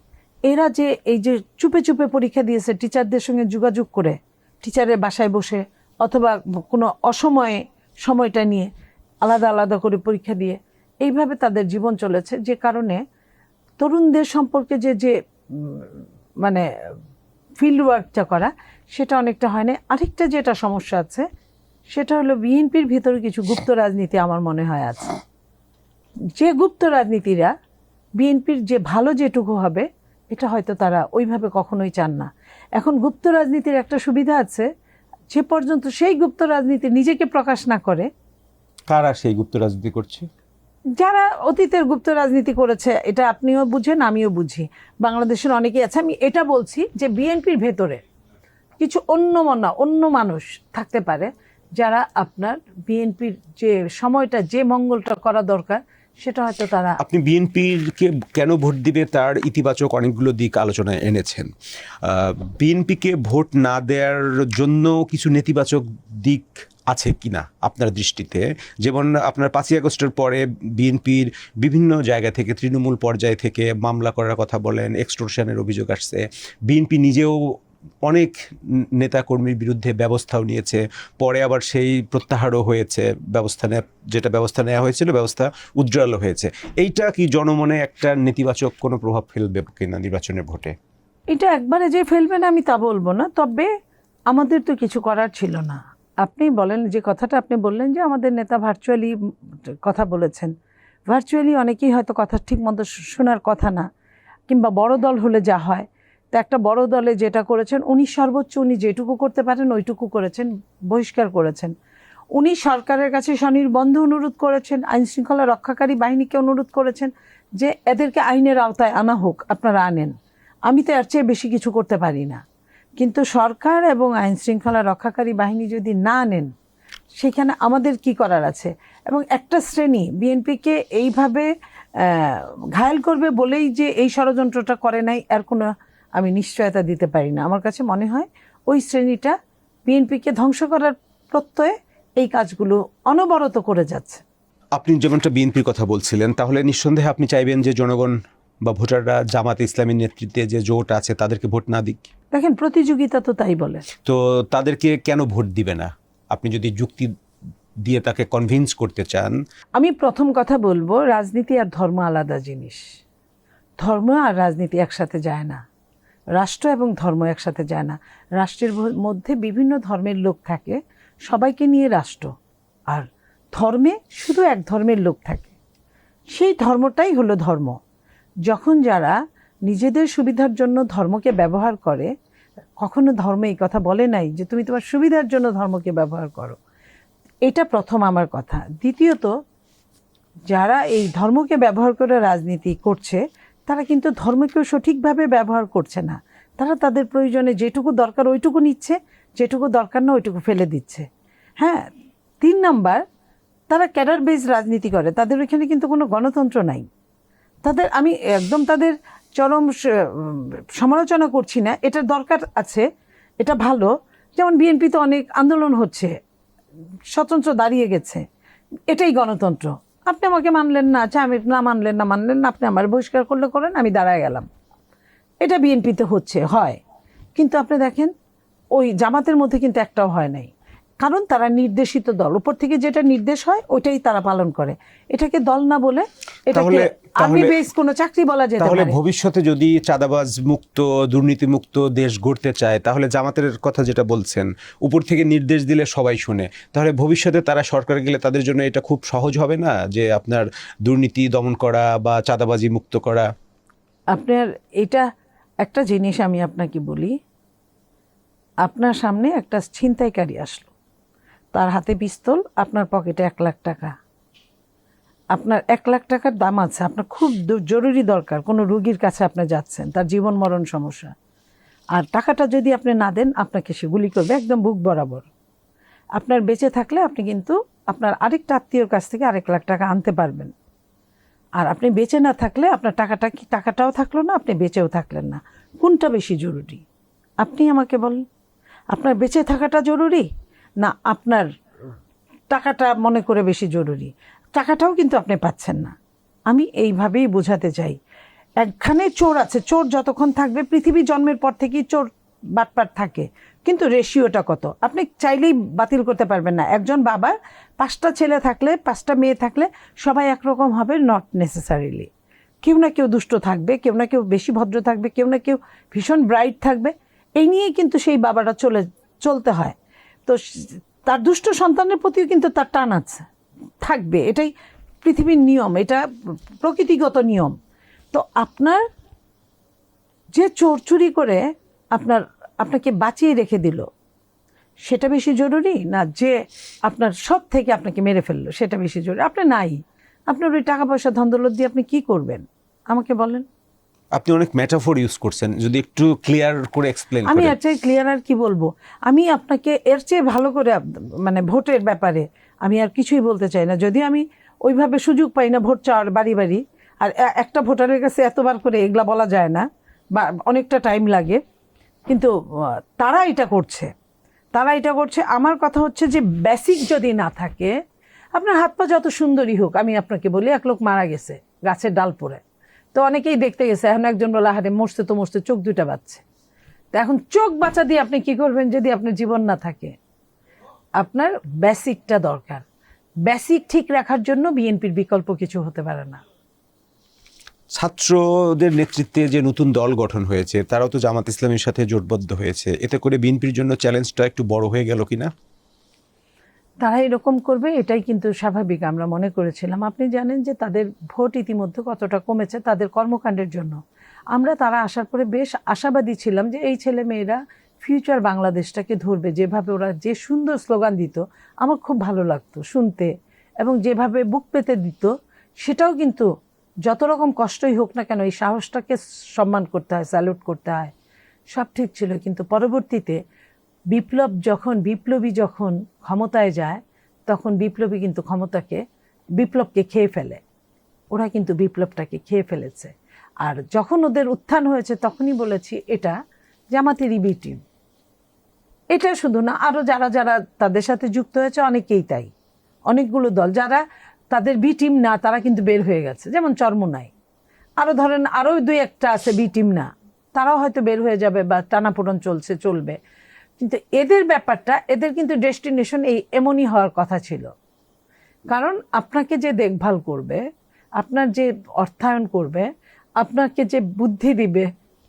S1: এরা যে এই যে চুপে চুপে পরীক্ষা দিয়েছে, টিচারদের সঙ্গে যোগাযোগ করে, টিচারের বাসায় বসে অথবা কোনো অসময়ে সময়টা নিয়ে আলাদা আলাদা করে পরীক্ষা দিয়ে এইভাবে তাদের জীবন চলেছে। যে কারণে তরুণদের সম্পর্কে যে মানে ফিল্ড ওয়ার্কটা করা, সেটা অনেকটা হয় না। আরেকটা যেটা সমস্যা আছে সেটা হলো বিএনপির ভিতরে কিছু গুপ্ত রাজনীতি আমার মনে হয় আছে। যে গুপ্ত রাজনীতিরা বিএনপির যে ভালো যেটুকু হবে এটা হয়তো তারা ওইভাবে কখনোই চান না। এখন গুপ্ত রাজনীতির একটা সুবিধা আছে, যে পর্যন্ত সেই গুপ্ত রাজনীতি নিজেকে প্রকাশ না করে।
S2: কারা সেই গুপ্ত রাজনীতি করছে?
S1: যারা অতীতের গুপ্ত রাজনীতি করেছে, এটা আপনিও বুঝেন, আমিও বুঝি, বাংলাদেশের অনেকেই আছে। আমি এটা বলছি যে বিএনপির ভেতরে কিছু অন্য মানুষ থাকতে পারে যারা আপনার বিএনপির যে সময়টা যে মঙ্গলটা করা দরকার সেটা হয়তো তারা।
S2: আপনি বিএনপিকে কেন ভোট দিবে তার ইতিবাচক অনেকগুলো দিক আলোচনায় এনেছেন। বিএনপিকে ভোট না দেওয়ার জন্য কিছু নেতিবাচক দিক আছে কিনা আপনার দৃষ্টিতে? যেমন আপনার 5ই আগস্টের পরে বিএনপির বিভিন্ন জায়গা থেকে, তৃণমূল পর্যায় থেকে মামলা করার কথা বলেন, এক্সটর্শনের অভিযোগ আসছে। বিএনপি নিজেও অনেক নেতাকর্মীর বিরুদ্ধে ব্যবস্থাও নিয়েছে, পরে আবার সেই প্রত্যাহারও হয়েছে। যেটা ব্যবস্থা নেওয়া হয়েছিল ব্যবস্থা উজ্জ্বল হয়েছে। এইটা কি জনমনে একটা নেতিবাচক কোনো প্রভাব ফেলবে কিনা নির্বাচনের ভোটে?
S1: এটা একবারে যে ফেলবে না আমি তা বলবো না, তবে আমাদের তো কিছু করার ছিল না। আপনি বলেন, যে কথাটা আপনি বললেন যে আমাদের নেতা ভার্চুয়ালি কথা বলেছেন, ভার্চুয়ালি অনেকেই হয়তো কথা ঠিক মতো শোনার কথা না, কিংবা বড় দল হলে যা হয়। তো একটা বড় দলে যেটা করেছেন উনি সর্বোচ্চ, উনি যেটুকু করতে পারেন ওইটুকু করেছেন, বহিষ্কার করেছেন। উনি সরকারের কাছে স্বনির্বন্ধ অনুরোধ করেছেন, আইনশৃঙ্খলা রক্ষাকারী বাহিনীকে অনুরোধ করেছেন যে এদেরকে আইনের আওতায় আনা হোক, আপনারা আনেন, আমি তো এর চেয়ে বেশি কিছু করতে পারি না। কিন্তু সরকার এবং আইনশৃঙ্খলা রক্ষাকারী বাহিনী যদি না আনেন, সেখানে আমাদের কি করার আছে? এবং একটা শ্রেণী বিএনপিকে এইভাবে ঘায়েল করবে বলেই যে এই ষড়যন্ত্রটা করে নাই, এর কোনো আমি নিশ্চয়তা দিতে পারি না। আমার কাছে মনে হয় ওই শ্রেণীটা বিএনপিকে ধ্বংস করার প্রত্যয়ে এই কাজগুলো অনবরত করে যাচ্ছে।
S2: আপনি যেমনটা বিএনপির কথা বলছিলেন, তাহলে নিঃসন্দেহে আপনি চাইবেন যে জনগণ বা ভোটাররা জামাতে ইসলামীর নেতৃত্বে যে জোট আছে তাদেরকে ভোট না দিক?
S1: দেখেন, প্রতিযোগিতা তো তাই বলে।
S2: তো তাদেরকে কেন ভোট দিবে না? আপনি যদি যুক্তি দিয়ে তাকে কনভিন্স করতে চান।
S1: আমি প্রথম কথা বলবো, রাজনীতি আর ধর্ম আলাদা জিনিস। ধর্ম আর রাজনীতি একসাথে যায় না, রাষ্ট্র এবং ধর্ম একসাথে যায় না। রাষ্ট্রের মধ্যে বিভিন্ন ধর্মের লোক থাকে, সবাইকে নিয়ে রাষ্ট্র। আর ধর্মে শুধু এক ধর্মের লোক থাকে, সেই ধর্মটাই হলো ধর্ম। যখন যারা নিজেদের সুবিধার জন্য ধর্মকে ব্যবহার করে, কখনো ধর্ম এই কথা বলে নাই যে তুমি তোমার সুবিধার জন্য ধর্মকে ব্যবহার করো। এটা প্রথম আমার কথা। দ্বিতীয়ত, যারা এই ধর্মকে ব্যবহার করে রাজনীতি করছে তারা কিন্তু ধর্মকেও সঠিকভাবে ব্যবহার করছে না। তারা তাদের প্রয়োজনে যেটুকু দরকার ওইটুকু নিচ্ছে, যেটুকু দরকার না ওইটুকু ফেলে দিচ্ছে। হ্যাঁ, 3 নাম্বার, তারা ক্যাডার বেস রাজনীতি করে, তাদের ওইখানে কিন্তু কোনো গণতন্ত্র নাই। আমি একদম তাদের চরম সমালোচনা করছি না, এটার দরকার আছে, এটা ভালো। যেমন বিএনপিতে অনেক আন্দোলন হচ্ছে, স্বতন্ত্র দাঁড়িয়ে গেছে, এটাই গণতন্ত্র। আপনি আমাকে মানলেন না, আচ্ছা আমি না মানলেন না, আপনি আমার বহিষ্কার করলে করেন, আমি দাঁড়ায় গেলাম। এটা বিএনপিতে হয়। কিন্তু আপনি দেখেন ওই জামাতের মধ্যে কিন্তু একটাও হয় নাই। কারণ তারা নির্দেশিত দল, উপর থেকে যেটা নির্দেশ হয় ওইটাই তারা পালন করে। এটাকে দল না বলে এটাকে আর্মি বেস কোনো চাকরি বলা যেতে পারে।
S2: তাহলে ভবিষ্যতে যদি চাঁদাবাজ মুক্ত, দুর্নীতি মুক্ত দেশ গড়তে চায়, তাহলে জামাতের কথা যেটা বলছেন, উপর থেকে নির্দেশ দিলে সবাই শুনে, তাহলে ভবিষ্যতে তারা সরকার গেলে তাদের জন্য এটা খুব সহজ হবে না, যে আপনার দুর্নীতি দমন করা বা চাঁদাবাজি মুক্ত করা?
S1: আপনার এটা একটা জিনিস আমি আপনাকে বলি, আপনার সামনে একটা ছিনতাইকারী আসলো, তার হাতে পিস্তল, আপনার পকেটে 1 লাখ টাকা, আপনার 1 লাখ টাকার দাম আছে, আপনার খুব জরুরি দরকার, কোনো রুগীর কাছে আপনি যাচ্ছেন, তার জীবন মরণ সমস্যা, আর টাকাটা যদি আপনি না দেন আপনাকে সে গুলি করবে একদম বুক বরাবর। আপনার বেঁচে থাকলে আপনি কিন্তু আপনার আরেকটা আত্মীয়র কাছ থেকে 1 লাখ টাকা আনতে পারবেন, আর আপনি বেঁচে না থাকলে আপনার টাকাটাও থাকলো না, আপনি বেঁচেও থাকলেন না। কোনটা বেশি জরুরি আপনি আমাকে বলেন? আপনার বেঁচে থাকাটা জরুরি না আপনার টাকাটা মনে করে বেশি জরুরি? টাকাটাও কিন্তু আপনি পাচ্ছেন না। আমি এইভাবেই বোঝাতে চাই, একখানে চোর আছে, চোর যতক্ষণ থাকবে, পৃথিবী জন্মের পর থেকেই চোর বাটপাট থাকে, কিন্তু রেশিওটা কত আপনি চাইলেই বাতিল করতে পারবেন না। একজন বাবা 5টা ছেলে থাকলে, 5টা মেয়ে থাকলে সবাই একরকম হবে? Not necessarily. কেউ না কেউ দুষ্ট থাকবে, কেউ না কেউ বেশি ভদ্র থাকবে, কেউ না কেউ ভীষণ ব্রাইট থাকবে। এই নিয়েই কিন্তু সেই বাবাটা চলতে হয়। তো তার দুষ্ট সন্তানের প্রতিও কিন্তু তার টান আছে, থাকবে, এটাই পৃথিবীর নিয়ম, এটা প্রকৃতিগত নিয়ম। তো আপনার যে চোর চুরি করে আপনাকে বাঁচিয়ে রেখে দিল, সেটা বেশি জরুরি না যে আপনার সব থেকে আপনাকে মেরে ফেললো, সেটা বেশি জরুরি? আপনি নাই, আপনার ওই টাকা পয়সা ধন দৌলত দিয়ে আপনি কি করবেন আমাকে বলেন?
S2: আপনি অনেক মেটাফোর ইউজ করছেন, যদি একটু ক্লিয়ার করে এক্সপ্লেইন
S1: আমি
S2: করেন।
S1: এর চেয়ে ক্লিয়ার আর কি বলবো? আমি আপনাকে এর চেয়ে ভালো করে মানে ভোটের ব্যাপারে আমি আর কিছুই বলতে চাই না। যদি আমি ওইভাবে সুযোগ পাই না ভোট চাওয়ার বাড়ি বাড়ি, আর একটা ভোটারের কাছে এতবার করে এগুলা বলা যায় না, বা অনেকটা টাইম লাগে, কিন্তু তারা এটা করছে। আমার কথা হচ্ছে যে বেসিক যদি না থাকে, আপনার হাত পা যত সুন্দরই হোক, আমি আপনাকে বলি, এক লোক মারা গেছে গাছের ডাল পড়ে, তো অনেকেই দেখতে গেছে, এখন একজন বলে হারে মরতে তো মরতে, চোখ 2টা বাঁচছে। তো এখন চোখ বাঁচা দিয়ে আপনি কি করবেন যদি আপনার জীবন না থাকে? আপনার বেসিকটা দরকার। বেসিক ঠিক রাখার জন্য বিএনপির বিকল্প কিছু হতে পারে না।
S2: ছাত্রদের নেতৃত্বে যে নতুন দল গঠন হয়েছে, তারাও তো জামাত ইসলামের সাথে জোটবদ্ধ হয়েছে, এতে করে বিএনপির জন্য চ্যালেঞ্জটা একটু বড় হয়ে গেল কিনা?
S1: তারা এরকম করবে এটাই কিন্তু স্বাভাবিক আমরা মনে করেছিলাম। আপনি জানেন যে তাদের ভোট ইতিমধ্যে কতটা কমেছে তাদের কর্মকাণ্ডের জন্য। আমরা তারা আসার পরে বেশ আশাবাদী ছিলাম যে এই ছেলে মেয়েরা ফিউচার বাংলাদেশটাকে ধরবে। যেভাবে ওরা যে সুন্দর স্লোগান দিত আমার খুব ভালো লাগতো শুনতে, এবং যেভাবে বুক পেতে দিত, সেটাও কিন্তু যত রকম কষ্টই হোক না কেন এই সাহসটাকে সম্মান করতে হয়, স্যালুট করতে হয়, সব ঠিক ছিল। কিন্তু পরবর্তীতে বিপ্লবী যখন ক্ষমতায় যায়, তখন বিপ্লবী কিন্তু বিপ্লবকে খেয়ে ফেলে। ওরা কিন্তু বিপ্লবটাকে খেয়ে ফেলেছে। আর যখন ওদের উত্থান হয়েছে তখনই বলেছি এটা জামাতেরই বি টিম। এটা শুধু না, আরও যারা যারা তাদের সাথে যুক্ত হয়েছে অনেকেই তাই। অনেকগুলো দল যারা তাদের বি টিম না, তারা কিন্তু বের হয়ে গেছে, যেমন চরমোনাই। আরও ধরেন আরও 2-1টা আছে বি টিম না, তারাও হয়তো বের হয়ে যাবে বা টানাপোড়ন চলবে। কিন্তু এদের ব্যাপারটা, এদের কিন্তু ডেস্টিনেশন এমনই হওয়ার কথা ছিল। কারণ আপনাকে যে দেখভাল করবে, আপনার যে অর্থায়ন করবে, আপনাকে যে বুদ্ধি দিবে,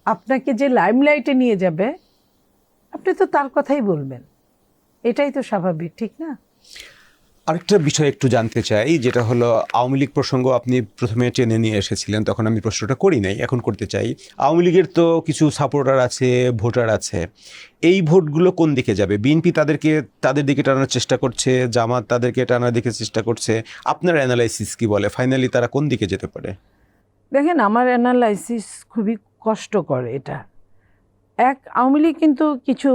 S1: আপনাকে যে লাইমলাইটে নিয়ে যাবে, আপনি তো তার কথাই বলবেন। এটাই তো স্বাভাবিক, ঠিক না?
S2: আরেকটা বিষয় একটু জানতে চাই, যেটা হলো আওয়ামী লীগ প্রসঙ্গ আপনি প্রথমে টেনে নিয়ে এসেছিলেন, তখন আমি প্রশ্নটা করি নাই, এখন করতে চাই। আওয়ামী লীগের তো কিছু সাপোর্টার আছে, ভোটার আছে, এই ভোটগুলো কোন দিকে যাবে? বিএনপি তাদের দিকে টানার চেষ্টা করছে, জামাত তাদেরকে টানার দিকে চেষ্টা করছে, আপনার অ্যানালাইসিস কি বলে? ফাইনালি তারা কোন দিকে যেতে পারে?
S1: দেখেন, আমার অ্যানালাইসিস খুবই কষ্টকর। এটা আওয়ামী লীগ কিন্তু কিছু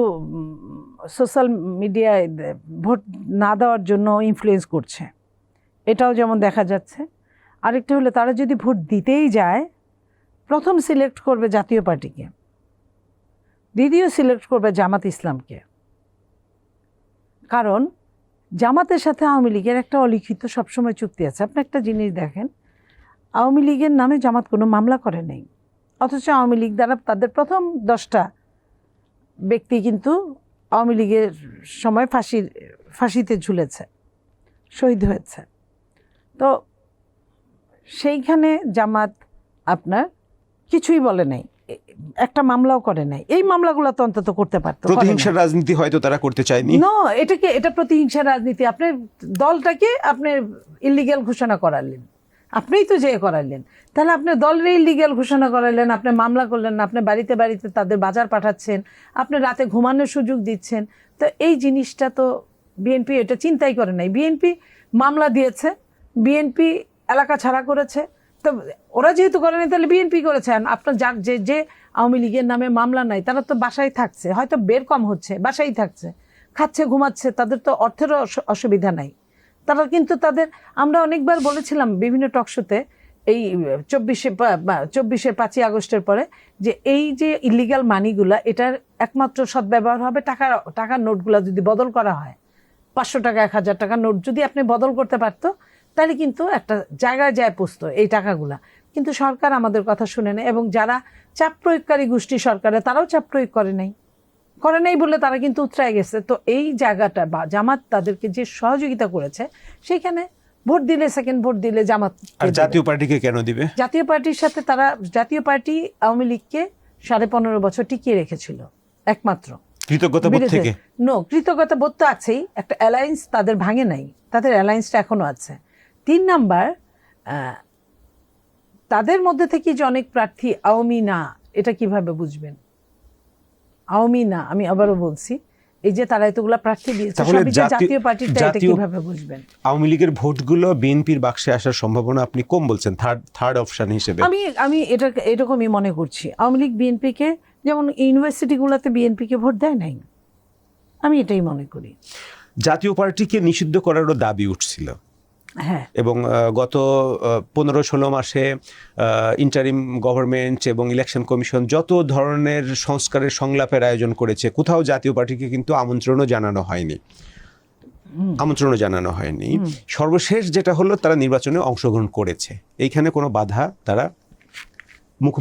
S1: সোশ্যাল মিডিয়ায় ভোট না দেওয়ার জন্য ইনফ্লুয়েন্স করছে, এটাও যেমন দেখা যাচ্ছে। আরেকটা হলো তারা যদি ভোট দিতেই যায়, প্রথম সিলেক্ট করবে জাতীয় পার্টিকে, দ্বিতীয় সিলেক্ট করবে জামাত ইসলামকে। কারণ জামাতের সাথে আওয়ামী লীগের একটা অলিখিত সবসময় চুক্তি আছে। আপনি একটা জিনিস দেখেন, আওয়ামী লীগের নামে জামাত কোনো মামলা করে নেই, অথচ আওয়ামী লীগ দ্বারা তাদের প্রথম 10টা ব্যক্তি কিন্তু আওয়ামী লীগের সময় ফাঁসিতে ঝুলেছে, শহীদ হয়েছে। তো সেইখানে জামাত আপনার কিছুই বলে নাই, একটা মামলাও করে নাই। এই মামলাগুলো তো অন্তত করতে পারতো।
S2: প্রতিহিংসার রাজনীতি হয়তো তারা করতে চায়নি।
S1: এটা প্রতিহিংসার রাজনীতি। আপনি দলটাকে আপনি ইলিগ্যাল ঘোষণা করালেন, আপনিই তো যে করালেন, তাহলে আপনি দলের ইলিগ্যাল ঘোষণা করালেন, আপনি মামলা করলেন না, আপনি বাড়িতে বাড়িতে তাদের বাজার পাঠাচ্ছেন, আপনি রাতে ঘুমানোর সুযোগ দিচ্ছেন। তো এই জিনিসটা তো বিএনপি এটা চিন্তাই করে নাই। বিএনপি মামলা দিয়েছে, বিএনপি এলাকা ছাড়া করেছে। তো ওরা যেহেতু করেনি তাহলে বিএনপি করেছে। আপনার যার যে আওয়ামী লীগের নামে মামলা নাই তারা তো বাসায় থাকছে, হয়তো বের কম হচ্ছে, বাসায় থাকছে, খাচ্ছে, ঘুমাচ্ছে, তাদের তো অর্থেরও অসুবিধা নাই। তারা কিন্তু আমরা অনেকবার বলেছিলাম বিভিন্ন টকশোতে এই 24-এর 5ই আগস্টের পরে, যে এই যে ইলিগাল মানিগুলা, এটার একমাত্র সদ্ব্যবহার হবে টাকার নোটগুলা যদি বদল করা হয়, 500 টাকা 1000 টাকা নোট যদি আপনি বদল করতে পারতো, তাহলে কিন্তু একটা জায়গায় যায় পৌঁছতো এই টাকাগুলা। কিন্তু সরকার আমাদের কথা শুনে নেয়, এবং যারা চাপ প্রয়োগকারী গোষ্ঠী সরকারে, তারাও চাপ প্রয়োগ করে নাই বলে তারা কিন্তু উতরায় গেছে। তো এই জায়গাটা বা জামাত তাদেরকে যে সহযোগিতা করেছে, সেইখানে ভোট দিলে, সেকেন্ড ভোট দিলে জামাত।
S2: আর জাতীয় পার্টিকে কেন দিবে?
S1: জাতীয় পার্টির সাথে জাতীয় পার্টি আওয়ামী লীগকে 15.5 বছর টিকিয়ে রেখেছিল একমাত্র
S2: কৃতজ্ঞতাবোধ থেকে।
S1: কৃতজ্ঞতাবোধ তো আছেই, একটা অ্যালায়েন্স তাদের ভাঙে নাই, তাদের অ্যালায়েন্সটা এখনো আছে। 3 নাম্বার, তাদের মধ্যে থেকে যে অনেক প্রার্থী আওয়ামী না, এটা কিভাবে বুঝবেন? আওয়ামী না, আমি আবারও বলছি, এই যে তারা এতগুলা প্রার্থী দিয়েছে, সবই যে জাতীয় পার্টিটা, এটা কিভাবে বুঝবেন?
S2: আওয়ামী লীগের ভোটগুলো বিএনপির বাক্সে আসার সম্ভাবনা আপনি কম বলছেন, থার্ড অপশন হিসেবে।
S1: আমি এটা এরকমই মনে করছি। আওয়ামী লীগ বিএনপিকে, যেমন ইউনিভার্সিটিগুলোতে বিএনপিকে ভোট দেয় নাই, আমি এটাই মনে করি।
S2: জাতীয় পার্টিকে নিষিদ্ধ করারও দাবি উঠছিল।
S1: হ্যাঁ,
S2: এবং গত 15-16 মাসে ইন্টারিম গভর্নমেন্ট এবং ইলেকশন কমিশন যত ধরনের সংস্কারের সংলাপের আয়োজন করেছে, কোথাও জাতীয় পার্টিকে কিন্তু আমন্ত্রণও জানানো হয়নি। সর্বশেষ যেটা হলো, তারা নির্বাচনে অংশগ্রহণ করেছে, এইখানে কোনো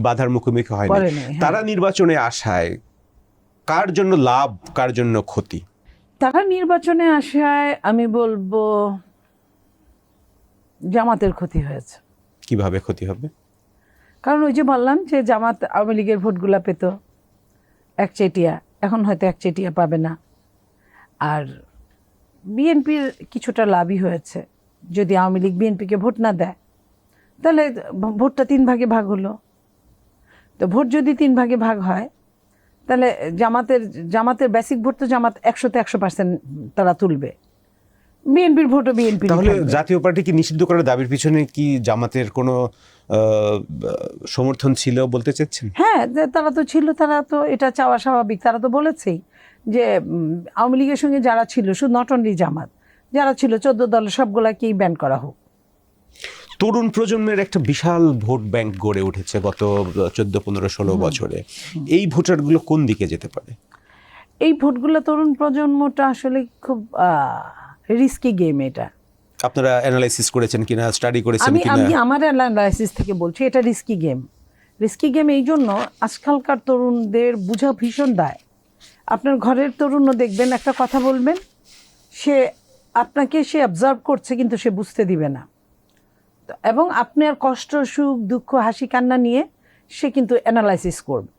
S2: বাধার মুখোমুখি হয়নি। তারা নির্বাচনে আসায় কার জন্য লাভ, কার জন্য ক্ষতি?
S1: তারা নির্বাচনে আসায় আমি বলবো জামাতের ক্ষতি হয়েছে।
S2: কিভাবে ক্ষতি হবে?
S1: কারণ ওই যে বললাম যে জামাত আওয়ামী লীগের ভোটগুলা পেত একচেটিয়া, এখন হয়তো একচেটিয়া পাবে না। আর বিএনপির কিছুটা লাভই হয়েছে, যদি আওয়ামী লীগ বিএনপিকে ভোট না দেয় তাহলে ভোটটা 3 ভাগে ভাগ হলো। তো ভোট যদি 3 ভাগে ভাগ হয়, তাহলে জামাতের বেসিক ভোট তো জামাত 100-তে 100% তারা তুলবে, বিএনপির ভোটও বিএনপি।
S2: তাহলে জাতীয় পার্টিকে নিষিদ্ধ করার দাবির পিছনে কি জামাতের কোনো সমর্থন ছিল বলতে চাচ্ছেন?
S1: হ্যাঁ, তারা তো ছিল, তারা তো এটা চাওয়া স্বাভাবিক। তারা তো বলেছেই যে আওয়ামী লীগের সঙ্গে যারা ছিল, শুধু নট অনলি জামাত, যারা ছিল 14 দলের সবগুলাকেই ব্যান করা হোক।
S2: তরুণ প্রজন্মের একটা বিশাল ভোট ব্যাংক গড়ে উঠেছে গত 14, 15, 16 বছরে। এই ভোটারগুলো কোন দিকে যেতে পারে?
S1: এই ভোটগুলো, তরুণ প্রজন্মটা আসলে খুব রিস্কি গেম। এটা
S2: আপনারা অ্যানালাইসিস করেছেন কিনা, স্টাডি করেছেন কিনা?
S1: আমি আমার অ্যানালাইসিস থেকে বলছি, এটা রিস্কি গেম। এই জন্য আজকালকার তরুণদের বোঝা ভীষণ দায়। আপনার ঘরের তরুণও দেখবেন, একটা কথা বলবেন, সে অবজার্ভ করছে কিন্তু সে বুঝতে দিবে না। এবং আপনার কষ্ট, সুখ, দুঃখ, হাসি, কান্না নিয়ে সে কিন্তু অ্যানালাইসিস করবে।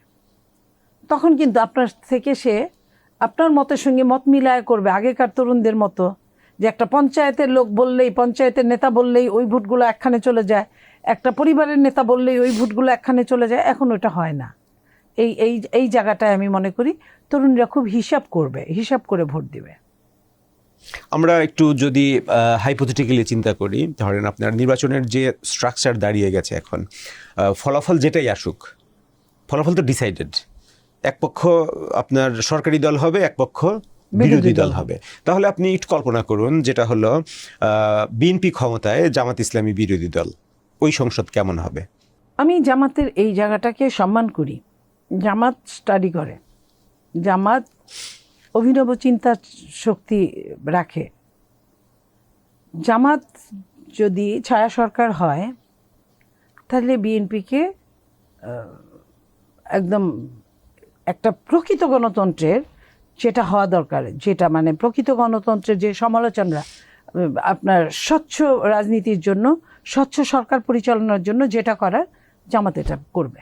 S1: তখন কিন্তু আপনার থেকে সে আপনার মতের সঙ্গে মত মিলায় করবে। আগেকার তরুণদের মতো যে একটা পঞ্চায়েতের লোক বললেই, পঞ্চায়েতের নেতা বললেই ওই ভোটগুলো একখানে চলে যায়, একটা পরিবারের নেতা বললেই ওই ভোটগুলো একখানে চলে যায়, এখন ওটা হয় না। এই জায়গাটায় আমি মনে করি তরুণরা খুব হিসাব করে ভোট দিবে।
S2: আমরা একটু যদি হাইপোথেটিক্যালি চিন্তা করি, ধরেন আপনার নির্বাচনের যে স্ট্রাকচার দাঁড়িয়ে গেছে এখন, ফলাফল যেটাই আসুক, ফলাফল তো ডিসাইডেড। এক পক্ষ আপনার সরকারি দল হবে, এক পক্ষ বিরোধী দল হবে। তাহলে আপনি একটু কল্পনা করুন, যেটা হলো বিএনপি ক্ষমতায়, জামাত ইসলামী বিরোধী দল, ওই সংসদ কেমন হবে?
S1: আমি জামাতের এই জায়গাটাকে সম্মান করি। জামাত স্টাডি করে, জামাত অভিনব চিন্তা শক্তি রাখে। জামাত যদি ছায়া সরকার হয়, তাহলে বিএনপিকে একদম একটা প্রকৃত গণতন্ত্রের যেটা হওয়া দরকার, যেটা মানে প্রকৃত গণতন্ত্রের যে সমালোচনারা আপনার স্বচ্ছ রাজনীতির জন্য, স্বচ্ছ সরকার পরিচালনার জন্য যেটা করার, জামাত এটা করবে,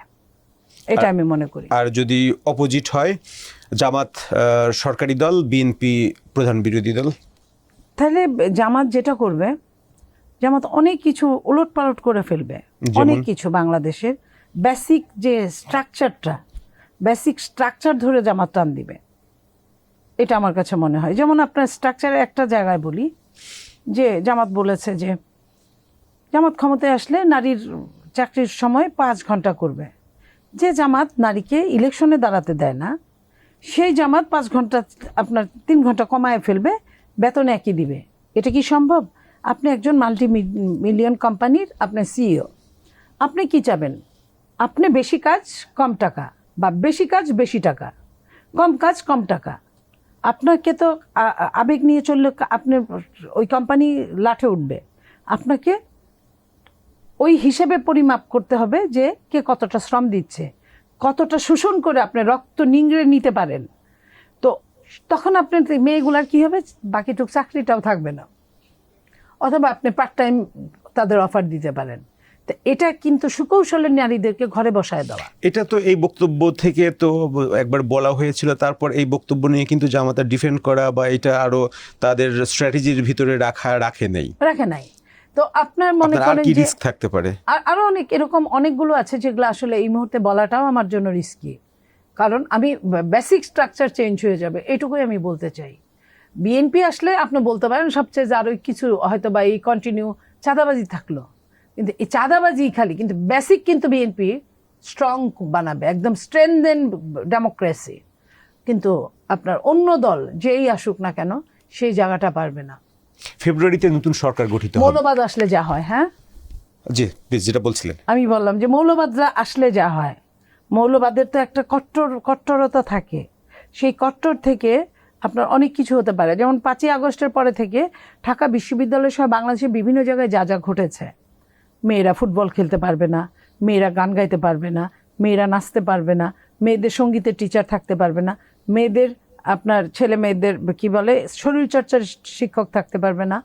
S1: এটা আমি মনে করি।
S2: আর যদি অপোজিট হয়, জামাত সরকারি দল, বিএনপি প্রধান বিরোধী দল,
S1: তাহলে জামাত যেটা করবে, জামাত অনেক কিছু উলটপালট করে ফেলবে, অনেক কিছু বাংলাদেশের বেসিক যে স্ট্রাকচারটা, বেসিক স্ট্রাকচার ধরে জামাত টান দিবে, এটা আমার কাছে মনে হয়। যেমন আপনার স্ট্রাকচারে একটা জায়গায় বলি যে জামাত বলেছে যে জামাত ক্ষমতায় আসলে নারীর চাকরির সময় 5 ঘন্টা করবে। যে জামাত নারীকে ইলেকশনে দাঁড়াতে দেয় না, সেই জামাত 5 ঘন্টা আপনার 3 ঘন্টা কমায় ফেলবে, বেতন একই দিবে। এটা কি সম্ভব? আপনি একজন মিলিয়ন কোম্পানির আপনি সিইও, আপনি কি চাবেন? আপনি বেশি কাজ কম টাকা, বা বেশি কাজ বেশি টাকা, কম কাজ কম টাকা? আপনাকে তো আবেগ নিয়ে চললে আপনি ওই কোম্পানি লাঠে উঠবে। আপনাকে ওই হিসেবে পরিমাপ করতে হবে যে কে কতটা শ্রম দিচ্ছে, কতটা শোষণ করে আপনি রক্ত নিংড়ে নিতে পারেন। তো তখন আপনার মেয়েগুলার কি হবে? বাকিটুক চাকরিটাও থাকবে না, অথবা আপনি পার্ট টাইম তাদের অফার দিতে পারেন। তো এটা কিন্তু সুকৌশলে নারীদেরকে ঘরে বসায় দেওয়া।
S2: এটা তো এই বক্তব্য থেকে তো একবার বলা হয়েছিল, তারপর এই বক্তব্য নিয়ে কিন্তু জামাতা ডিফেন্ড করা বা এটা আরো তাদের স্ট্র্যাটেজির ভিতরে রাখে নাই।
S1: তো আপনার মনে করেন
S2: কি
S1: যে
S2: রিস্ক থাকতে পারে?
S1: আরো অনেক এরকম অনেকগুলো আছে যেগুলো আসলে এই মুহূর্তে বলাটাও আমার জন্য রিস্কি, কারণ আমি বেসিক স্ট্রাকচার চেঞ্জ হয়ে যাবে, এটুকুই আমি বলতে চাই। বিএনপি আসলে আপনি বলতে পারেন সবচেয়ে যে আরো কিছু হয়তো বা এই কন্টিনিউ চাঁদাবাজি থাকলো, কিন্তু এই চাঁদাবাজি খালি, কিন্তু বেসিক কিন্তু বিএনপি স্ট্রং বানাবে, একদম স্ট্রেংথেন ডেমোক্রেসি। কিন্তু আপনার অন্য দল যেই আসুক না কেন সেই জায়গাটা পারবে না।
S2: ফেব্রুয়ারিতে নতুন সরকার গঠিত হবে।
S1: মৌলবাদ আসলে যা হয়, হ্যাঁ
S2: জি প্লিজ, যেটা বলছিলেন।
S1: আমি বললাম যে মৌলবাদরা আসলে যা হয়, মৌলবাদের তো একটা কট্টরতা থাকে, সেই কট্টর থেকে আপনার অনেক কিছু হতে পারে। যেমন 5ই আগস্টের পরে থেকে ঢাকা বিশ্ববিদ্যালয় সহ বাংলাদেশের বিভিন্ন জায়গায় যা যা ঘটেছে, মেয়েরা ফুটবল খেলতে পারবে না, মেয়েরা গান গাইতে পারবে না, মেয়েরা নাচতে পারবে না, মেয়েদের সঙ্গীতের টিচার থাকতে পারবে না, মেয়েদের আপনার ছেলে মেয়েদের কি বলে শরীরচর্চার শিক্ষক থাকতে পারবে না,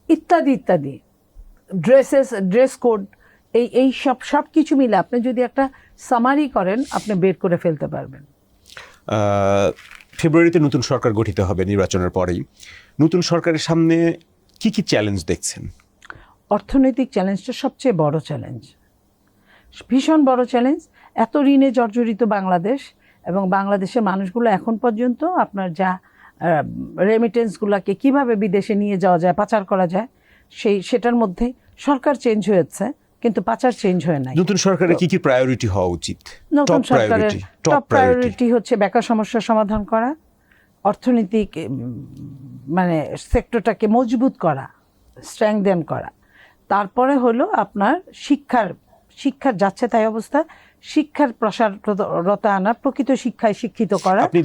S1: ইত্যাদি ইত্যাদি, ড্রেস কোড, এই সব কিছু মিলে আপনি যদি একটা সামারি করেন, আপনি বের করে ফেলতে পারবেন।
S2: ফেব্রুয়ারিতে নতুন সরকার গঠিত হবে নির্বাচনের পরেই। নতুন সরকারের সামনে কি কি চ্যালেঞ্জ দেখছেন?
S1: অর্থনৈতিক চ্যালেঞ্জটা সবচেয়ে বড় চ্যালেঞ্জ, ভীষণ বড় চ্যালেঞ্জ। এত ঋণে জর্জরিত বাংলাদেশ, এবং বাংলাদেশের মানুষগুলো এখন পর্যন্ত আপনার যা রেমিটেন্সগুলোকে কিভাবে বিদেশে নিয়ে যাওয়া যায়, পাচার করা যায়, সেটার মধ্যে সরকার চেঞ্জ হয়েছে কিন্তু পাচার চেঞ্জ হয় নাই।
S2: নতুন সরকারের কি কি প্রায়োরিটি হওয়া উচিত?
S1: নতুন সরকারের টপ প্রায়োরিটি হচ্ছে বেকার সমস্যার সমাধান করা, অর্থনৈতিক মানে সেক্টরটাকে মজবুত করা, স্ট্রেংথেন করা। তারপরে হলো আপনার শিক্ষার যাচ্ছে তাই অবস্থা, শিক্ষার প্রসারতা আনা, প্রকৃত শিক্ষায় শিক্ষিত করা।
S2: আপনি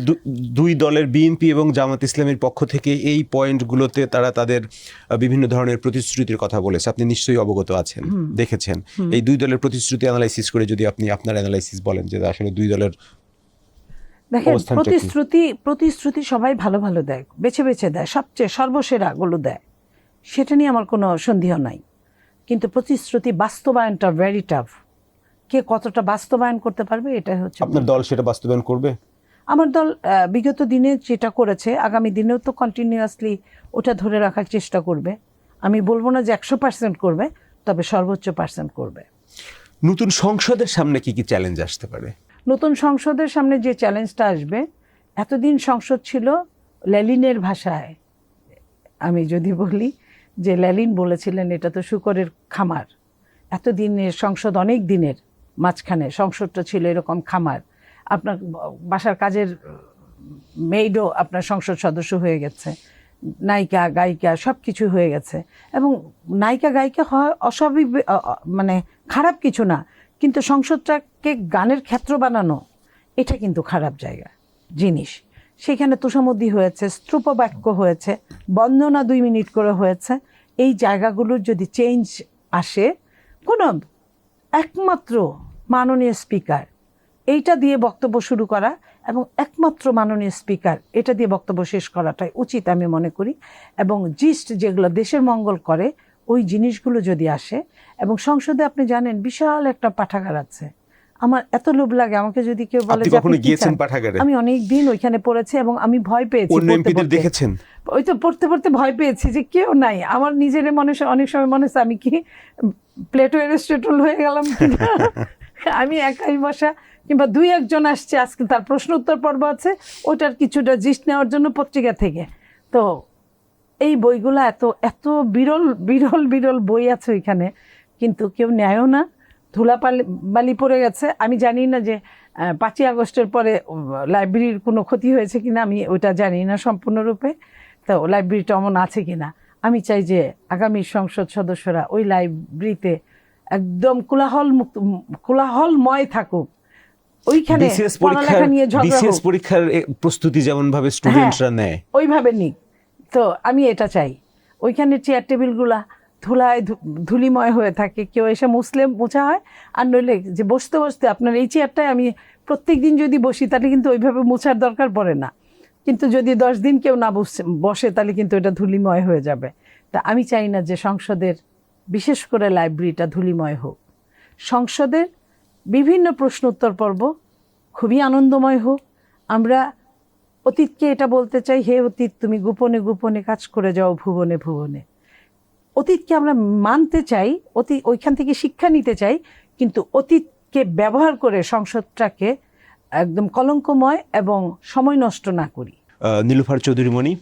S2: দুই দলের বিএনপি এবং জামাত ইসলামের পক্ষ থেকে এই পয়েন্টগুলোতে তারা তাদের বিভিন্ন ধরনের প্রতিশ্রুতির কথা বলেছে, আপনি নিশ্চয়ই অবগত আছেন, দেখেছেন। এই দুই দলের প্রতিশ্রুতি অ্যানালাইসিস করে যদি আপনি আপনার অ্যানালাইসিস বলেন যে আসলে দুই দলের
S1: দেখেন, প্রতিশ্রুতি সবাই ভালো ভালো দেয়, বেছে বেছে দেয়, সবচেয়ে সর্বসেরাগুলো দেয়, সেটা নিয়ে আমার কোনো সন্দেহ নাই। কিন্তু প্রতিশ্রুতি বাস্তবায়নটা ভেরি টাফ। কে কতটা বাস্তবায়ন করতে পারবে, এটাই হচ্ছে।
S2: আপনার দল সেটা বাস্তবায়ন করবে?
S1: আমার দল বিগত দিনে যেটা করেছে আগামী দিনেও তো কন্টিনিউয়াসলি ওটা ধরে রাখার চেষ্টা করবে। আমি বলবো না যে 100% করবে, তবে সর্বোচ্চ % করবে।
S2: নতুন সংসদের সামনে কি কি চ্যালেঞ্জ আসতে পারে?
S1: নতুন সংসদের সামনে যে চ্যালেঞ্জটা আসবে, এতদিন সংসদ ছিল লেনিনের ভাষায়। আমি যদি বলি যে লেনিন বলেছিলেন এটা তো শূকরের খামার। এতদিনের সংসদ, অনেক দিনের মাঝখানে সংসদটা ছিল এরকম খামার। আপনার বাসার কাজের মেইডও আপনার সংসদ সদস্য হয়ে গেছে, নায়িকা গায়িকা সব কিছু হয়ে গেছে। এবং নায়িকা গায়িকা হওয়া অস্বাভাবিক মানে খারাপ কিছু না, কিন্তু সংসদটাকে গানের ক্ষেত্র বানানো এটা কিন্তু খারাপ জিনিস। সেখানে তোষামোদী হয়েছে, স্তূপ বাক্য হয়েছে, বন্দনা 2 মিনিট করে হয়েছে। এই জায়গাগুলোর যদি চেঞ্জ আসে, কোনো একমাত্র মাননীয় স্পিকার এইটা দিয়ে বক্তব্য শুরু করা, এবং একমাত্র মাননীয় স্পিকার এটা দিয়ে বক্তব্য শেষ করাটাই উচিত আমি মনে করি। এবং জিস্ট যেগুলো দেশের মঙ্গল করে ওই জিনিসগুলো যদি আসে, এবং সংসদে আপনি জানেন বিশাল একটা পাঠাগার আছে। আমার এত লোভ লাগে, আমাকে যদি কেউ বলে
S2: আপনি
S1: যে
S2: কখনো
S1: আপনি কি
S2: গিয়েছেন
S1: চান?
S2: পাঠাগারে?
S1: আমি অনেক দিন ওইখানে পড়েছি এবং আমি ভয় পেয়েছি
S2: অন্য
S1: পড়তে
S2: এমপিদের
S1: পড়তে।
S2: দেখেছেন?
S1: ওই তো পড়তে পড়তে ভয় পেয়েছি যে কেউ নাই। আমার নিজের অনেক সময় মনে হচ্ছে আমি কি প্লেটো এরিস্টটল হয়ে গেলাম কিনা। আমি একাই বসা, কিংবা 2-1 আসছে, আজকে তার প্রশ্ন উত্তর পর্ব আছে, ওটার কিছুটা জিস্ট নেওয়ার জন্য পত্রিকা থেকে। তো এই বইগুলো এত এত বিরল বিরল বিরল বই আছে ওইখানে, কিন্তু কেউ নেয়ও না, বালি পড়ে গেছে। আমি জানি না যে 5ই আগস্টের পরে লাইব্রেরির কোনো ক্ষতি হয়েছে কিনা, আমি ওইটা জানি না সম্পূর্ণরূপে। তো লাইব্রেরিটা অমন আছে কিনা। আমি চাই যে আগামী সংসদ সদস্যরা ওই লাইব্রেরিতে একদম কোলাহলময় থাকুক, ওইখানে পড়ালেখা নিয়ে ঝগড়া
S2: বিসিএস
S1: হোক,
S2: পরীক্ষার প্রস্তুতি যেমন ভাবে স্টুডেন্টরা নেয়
S1: ওইভাবে নিক। তো আমি এটা চাই, ওইখানে চেয়ার টেবিলগুলা ধুলিময় হয়ে থাকে, কেউ এসে মোছা হয়। আর নইলে যে বসতে বসতে আপনার এই চেয়ারটায় আমি প্রত্যেক দিন যদি বসি তাহলে কিন্তু ওইভাবে মোছার দরকার পড়ে না, কিন্তু যদি 10 দিন কেউ না বসে তাহলে কিন্তু এটা ধুলিময় হয়ে যাবে। তা আমি চাই না যে সংসদের বিশেষ করে লাইব্রেরিটা ধুলিময় হোক। সংসদের বিভিন্ন প্রশ্ন উত্তর পর্ব খুবই আনন্দময় হোক। আমরা অতীতকে এটা বলতে চাই, হে অতীত তুমি গোপনে গোপনে কাজ করে যাও ভুবনে ভুবনে। অতীতকে আমরা মানতে চাই, ওইখান থেকে শিক্ষা নিতে চাই, কিন্তু অতীতকে ব্যবহার করে সংসদটাকে একদম কলঙ্কময় এবং সময় নষ্ট না করি।
S2: নীলুফার চৌধুরী মণি,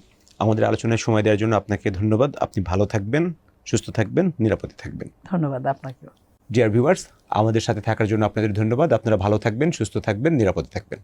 S2: আমাদের আলোচনায় সময় দেওয়ার জন্য আপনাকে ধন্যবাদ। আপনি ভালো থাকবেন, সুস্থ থাকবেন, নিরাপদে থাকবেন।
S1: ধন্যবাদ আপনাকেও।
S2: ডিয়ার ভিউয়ার্স, আমাদের সাথে থাকার জন্য আপনাদের ধন্যবাদ। আপনারা ভালো থাকবেন, সুস্থ থাকবেন, নিরাপদে থাকবেন।